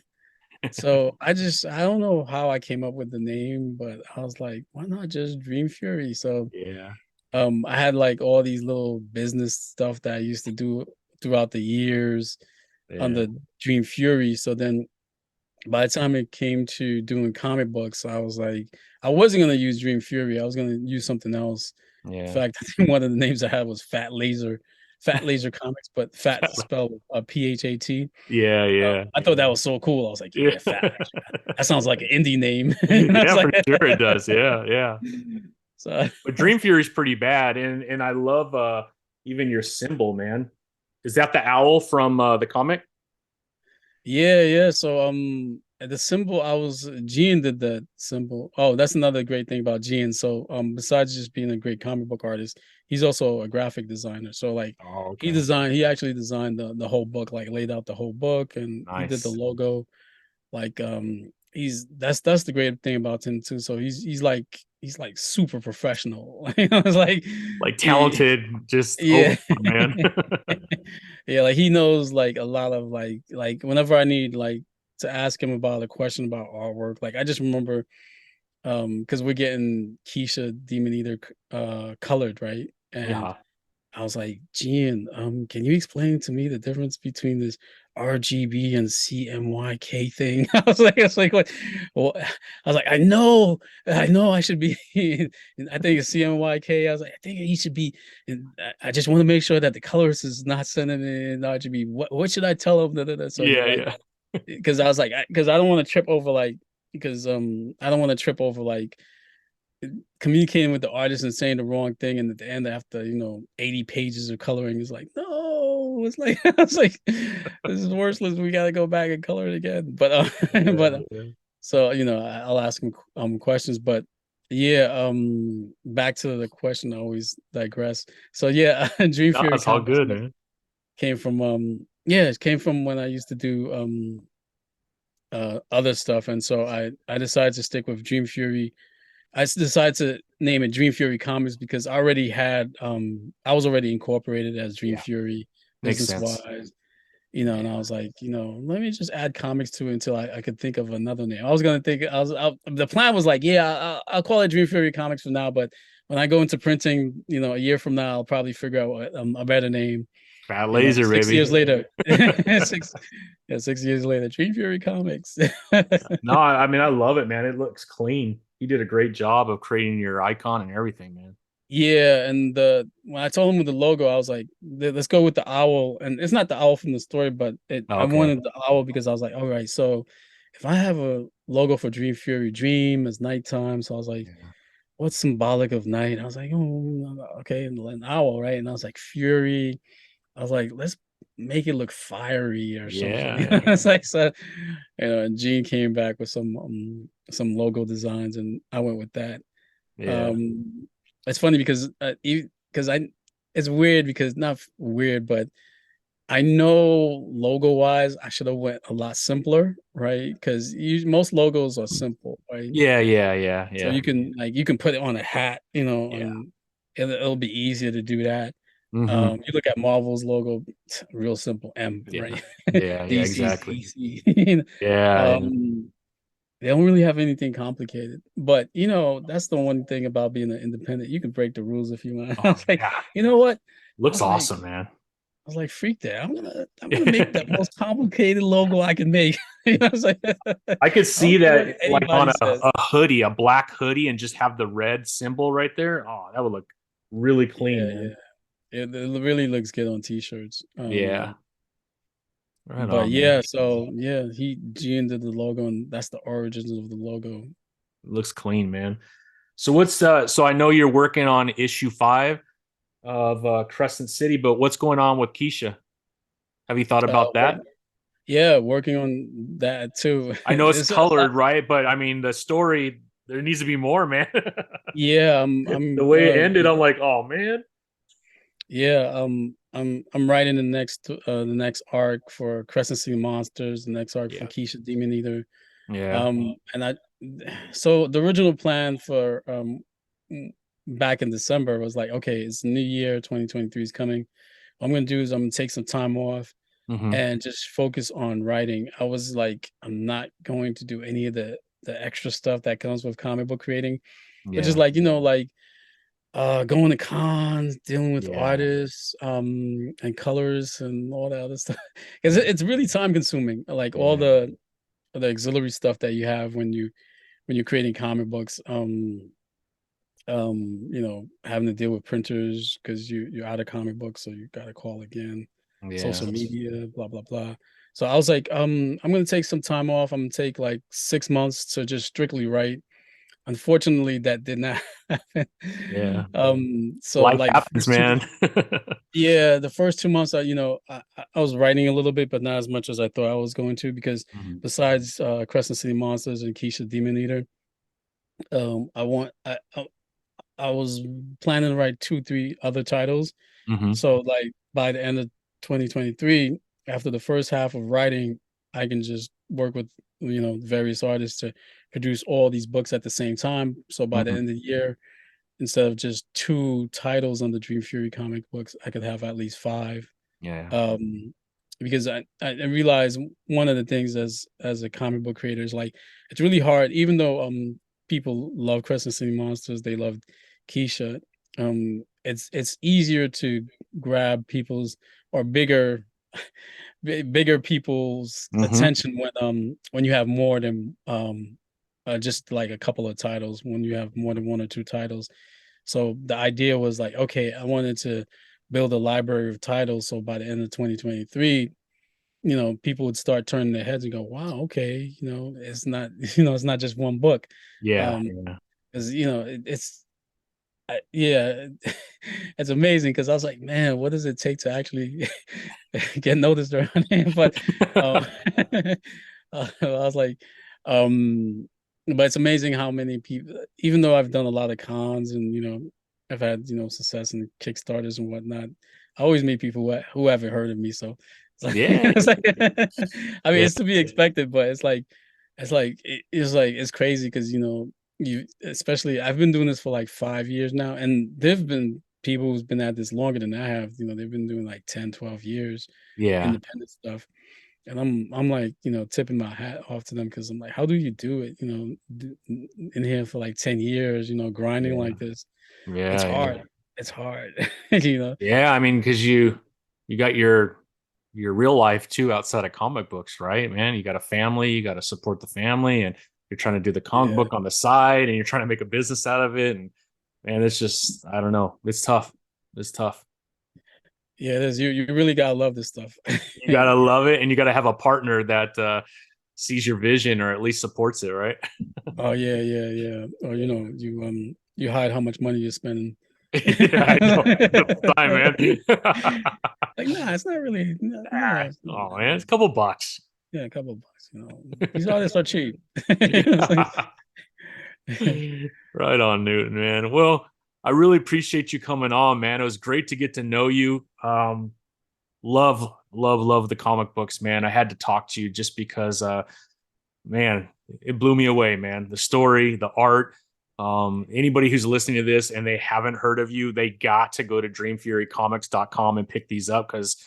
Speaker 2: So I don't know how I came up with the name, but I was like, why not just Dream Fury? So
Speaker 1: yeah,
Speaker 2: I had like all these little business stuff that I used to do throughout the years
Speaker 1: yeah,
Speaker 2: under Dream Fury. So then by the time it came to doing comic books, I was like, I wasn't gonna use Dream Fury. I was gonna use something else. In
Speaker 1: yeah,
Speaker 2: fact, I think one of the names I had was Fat Laser Comics, but Fat spelled Phat.
Speaker 1: yeah, yeah,
Speaker 2: I thought that was so cool. I was like,
Speaker 1: yeah.
Speaker 2: yeah, Fat Laser. That sounds like an indie name. And I was
Speaker 1: Yeah, for
Speaker 2: like,
Speaker 1: sure it does. Yeah, yeah.
Speaker 2: so
Speaker 1: But Dream Fury is pretty bad, and I love even your symbol, man. Is that the owl from the comic?
Speaker 2: yeah, yeah. So the symbol I was Gian did that symbol. Oh, that's another great thing about Gian. So besides just being a great comic book artist, he's also a graphic designer. So like
Speaker 1: Oh, okay,
Speaker 2: he actually designed the whole book, like laid out the whole book and he did the
Speaker 1: nice.
Speaker 2: logo. Like that's the great thing about him too. So he's like super professional. It's like
Speaker 1: Like
Speaker 2: he,
Speaker 1: talented, just over,
Speaker 2: yeah.
Speaker 1: man.
Speaker 2: Yeah, like he knows like a lot of like whenever I need like to ask him about a question about artwork, like I just remember because we're getting Keisha Demon Eater colored, right? And
Speaker 1: Yeah,
Speaker 2: I was like, Gian, can you explain to me the difference between this RGB and CMYK thing. I was like, what? Well, I was like, I know, I should be. I think it's CMYK. I was like, I think he should be. And I just want to make sure that the colorist is not sending in RGB. What should I tell him? So he
Speaker 1: Yeah,
Speaker 2: like,
Speaker 1: yeah.
Speaker 2: because I was like, because I don't want to trip over like, because I don't want to trip over like communicating with the artist and saying the wrong thing, and at the end after 80 pages of coloring is like, no, it's like I was like, this is worthless, we got to go back and color it again. But
Speaker 1: Yeah,
Speaker 2: but
Speaker 1: yeah.
Speaker 2: so I'll ask him questions. But yeah, back to the question, I always digress. So yeah, Dream
Speaker 1: No,
Speaker 2: Fury
Speaker 1: it's all
Speaker 2: comics
Speaker 1: good, man.
Speaker 2: came from yeah, it came from when I used to do other stuff, and so I decided to stick with Dream Fury. I decided to name it Dream Fury Comics because I was already incorporated as Dream
Speaker 1: Yeah,
Speaker 2: Fury
Speaker 1: makes
Speaker 2: business
Speaker 1: sense.
Speaker 2: wise, and I
Speaker 1: Yeah.
Speaker 2: was like, let me just add comics to it until I could think of another name. I was gonna think the plan was like, yeah, I'll call it Dream Fury Comics for now, but when I go into printing, a year from now, I'll probably figure out a better name.
Speaker 1: Fat laser,
Speaker 2: 6 years
Speaker 1: baby.
Speaker 2: later, six yeah, 6 years later, Dream Fury Comics.
Speaker 1: No, I mean I love it, man. It looks clean. You did a great job of creating your icon and everything, man.
Speaker 2: Yeah, and the when I told him with the logo, I was like, Let's go with the owl." And it's not the owl from the story, but
Speaker 1: Oh,
Speaker 2: I
Speaker 1: okay.
Speaker 2: wanted the owl because I was like, "All right, so if I have a logo for Dream Fury, Dream is nighttime." So I was like,
Speaker 1: Yeah.
Speaker 2: "What's symbolic of night?" I was like, "Oh, okay, and an owl, right?" And I was like, "Fury." I was like, "Let's make it look fiery or something."
Speaker 1: Yeah, yeah.
Speaker 2: It's like so, and Gene came back with some logo designs, and I went with that.
Speaker 1: Yeah.
Speaker 2: Um, it's funny because I it's weird because not weird, but I know logo wise I should have went a lot simpler, right? Because most logos are simple, right?
Speaker 1: Yeah, yeah, yeah,
Speaker 2: So
Speaker 1: yeah.
Speaker 2: you can put it on a hat,
Speaker 1: Yeah.
Speaker 2: and it'll be easier to do that.
Speaker 1: Mm-hmm.
Speaker 2: You look at Marvel's logo, real simple M,
Speaker 1: Yeah.
Speaker 2: right?
Speaker 1: Yeah, yeah,
Speaker 2: DC's
Speaker 1: exactly.
Speaker 2: DC.
Speaker 1: Yeah, yeah.
Speaker 2: um, they don't really have anything complicated. But that's the one thing about being an independent. You can break the rules if you want. I
Speaker 1: Oh
Speaker 2: was like,
Speaker 1: yeah.
Speaker 2: you know what? I
Speaker 1: Looks
Speaker 2: was like,
Speaker 1: awesome, man.
Speaker 2: I was like, freak that. I'm gonna make the most complicated logo I can make. I was like, I
Speaker 1: I could
Speaker 2: don't
Speaker 1: see
Speaker 2: care what
Speaker 1: that like on
Speaker 2: anybody says.
Speaker 1: a hoodie, a black hoodie, and just have the red symbol right there. Oh, that would look really clean,
Speaker 2: Yeah,
Speaker 1: man.
Speaker 2: yeah. It really looks good on t-shirts.
Speaker 1: Yeah. Right
Speaker 2: But
Speaker 1: on, man.
Speaker 2: yeah, so yeah, he G did the logo, and that's the origins of the logo.
Speaker 1: Looks clean, man. So what's so I know you're working on issue 5 of Crescent City, but what's going on with Keisha? Have you thought about
Speaker 2: Work,
Speaker 1: that?
Speaker 2: yeah, working on that too.
Speaker 1: I know it's
Speaker 2: It's a lot.
Speaker 1: colored, right? But I mean the story, there needs to be more, man.
Speaker 2: Yeah,
Speaker 1: The way it ended, I'm like, oh man.
Speaker 2: yeah, I'm writing the next arc for Crescent City Monsters, the next arc for
Speaker 1: Yeah.
Speaker 2: Keisha Demon Eater.
Speaker 1: Yeah.
Speaker 2: And I so the original plan for back in December was like, okay, it's New Year, 2023 is coming. What I'm gonna do is I'm gonna take some time off
Speaker 1: Hmm.
Speaker 2: and just focus on writing. I was like, I'm not going to do any of the extra stuff that comes with comic book creating, which is
Speaker 1: Yeah.
Speaker 2: like, going to cons, dealing with
Speaker 1: Yeah.
Speaker 2: artists, and colors and all that other stuff. Because it's really time consuming, like all
Speaker 1: Yeah.
Speaker 2: the auxiliary stuff that you have when you're creating comic books. Having to deal with printers because you're out of comic books, so you gotta call again,
Speaker 1: Yeah.
Speaker 2: social media, blah blah blah. So I was like, I'm gonna take some time off. I'm gonna take like 6 months to just strictly write. Unfortunately, that did not happen.
Speaker 1: Yeah.
Speaker 2: So
Speaker 1: Life
Speaker 2: like the
Speaker 1: happens,
Speaker 2: first two,
Speaker 1: man.
Speaker 2: yeah, the first 2 months, I was writing a little bit, but not as much as I thought I was going to, because
Speaker 1: Mhm.
Speaker 2: besides Crescent City Monsters and Keisha Demon Eater, I want I was planning to write 2, 3 other titles.
Speaker 1: Mhm.
Speaker 2: So like by the end of 2023, after the first half of writing, I can just work with various artists to produce all these books at the same time. So by the
Speaker 1: Mhm.
Speaker 2: end of the year, instead of just 2 titles on the Dream Fury comic books, I could have at least 5.
Speaker 1: Yeah.
Speaker 2: Um, because I realize one of the things as a comic book creator is like it's really hard, even though people love Crescent City Monsters, they love Keisha. It's easier to grab people's or bigger bigger people's
Speaker 1: Hmm.
Speaker 2: attention when you have more than just like a couple of titles, when you have more than one or two titles. So the idea was like, okay, I wanted to build a library of titles, so by the end of 2023, people would start turning their heads and go, wow, okay, it's not, it's not just one book.
Speaker 1: Yeah,
Speaker 2: um
Speaker 1: yeah.
Speaker 2: because it's yeah, it's amazing because I was like, man, what does it take to actually get noticed around here? But I was like, but it's amazing how many people, even though I've done a lot of cons and I've had success in Kickstarters and whatnot, I always meet people who haven't heard of me. So
Speaker 1: Yeah,
Speaker 2: it's like, I mean,
Speaker 1: yeah,
Speaker 2: it's to be expected, but it's crazy because you especially I've been doing this for like 5 years now, and there've been people who's been at this longer than I have. They've been doing like 10, 12 years
Speaker 1: yeah,
Speaker 2: independent stuff. And I'm like, tipping my hat off to them because I'm like, how do you do it? In here for like 10 years, grinding
Speaker 1: yeah,
Speaker 2: like this. It's
Speaker 1: yeah,
Speaker 2: hard.
Speaker 1: yeah.
Speaker 2: It's hard. you know.
Speaker 1: Yeah, I mean, because you got your real life too outside of comic books, right, man? You got a family, you got to support the family, and you're trying to do the comic
Speaker 2: Yeah.
Speaker 1: book on the side, and you're trying to make a business out of it. And man, it's just I don't know, it's tough. It's tough.
Speaker 2: Yeah, it is. You really gotta love this stuff.
Speaker 1: You gotta love it, and you gotta have a partner that sees your vision or at least supports it, right?
Speaker 2: Oh yeah, yeah, yeah. Or you hide how much money you're spending.
Speaker 1: Yeah, I know. The time, man.
Speaker 2: Like, nah, it's not really. No, no, it's not
Speaker 1: Oh
Speaker 2: that.
Speaker 1: man, it's a couple bucks.
Speaker 2: Yeah, a couple of bucks. These artists are cheap. It's like,
Speaker 1: Right on, Newton, man. Well, I really appreciate you coming on, man. It was great to get to know you. Love, love, love the comic books, man. I had to talk to you just because, man, it blew me away, man. The story, the art. Anybody who's listening to this and they haven't heard of you, they got to go to dreamfurycomics.com and pick these up because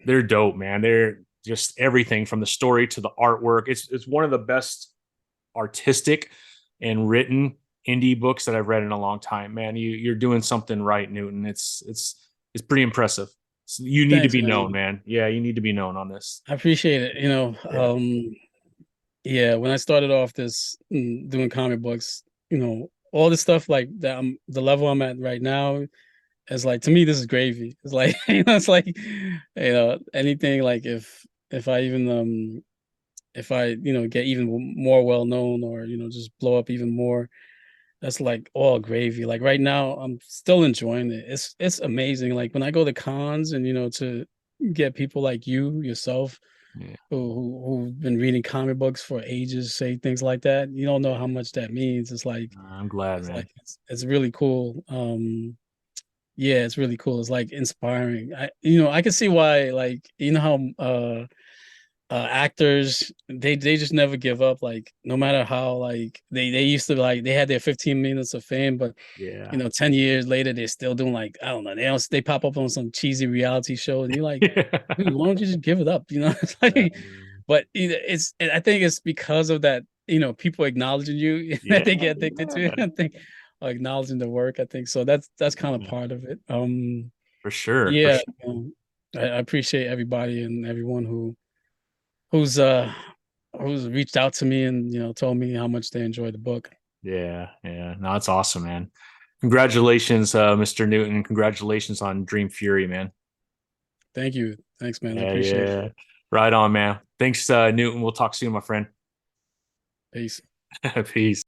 Speaker 1: they're dope, man. They're just everything from the story to the artwork. It's one of the best artistic and written indie books that I've read in a long time, man. You're doing something right, Newton. It's pretty impressive. So you need to
Speaker 2: thanks,
Speaker 1: be known,
Speaker 2: man.
Speaker 1: man. Yeah, you need to be known on this.
Speaker 2: I appreciate it.
Speaker 1: Yeah.
Speaker 2: Yeah, when I started off doing comic books, all the stuff like that, the level I'm at right now is like, to me, this is gravy. It's like, it's like, anything like if I even if I, get even more well known or, just blow up even more, that's like all gravy. Like right now, I'm still enjoying it. It's amazing. Like when I go to cons and, to get people like yourself,
Speaker 1: Yeah.
Speaker 2: who've been reading comic books for ages say things like that. You don't know how much that means.
Speaker 1: I'm glad, man.
Speaker 2: It's really cool. Yeah, it's really cool. It's like inspiring. I can see why, like, how actors, they just never give up, like no matter how, like they used to, like, they had their 15 minutes of fame, but
Speaker 1: Yeah.
Speaker 2: 10 years later they're still doing, like, I don't know, they pop up on some cheesy reality show and you're like, dude, why don't you just give it up? It's like, but I think it's because of that, people acknowledging you that
Speaker 1: Yeah.
Speaker 2: they get addicted to it. I think, or acknowledging the work. I think so. That's kind of part of it.
Speaker 1: For sure. For
Speaker 2: Yeah,
Speaker 1: sure.
Speaker 2: I appreciate everybody and everyone who's uh who's reached out to me and told me how much they enjoyed the book.
Speaker 1: Yeah. Yeah. No, it's awesome, man. Congratulations, Mr. Newton. Congratulations on Dream Fury, man.
Speaker 2: Thank you. Thanks, man. I
Speaker 1: Yeah,
Speaker 2: appreciate it.
Speaker 1: yeah. Right on, man. Thanks, Newton. We'll talk soon, my friend.
Speaker 2: Peace.
Speaker 1: Peace.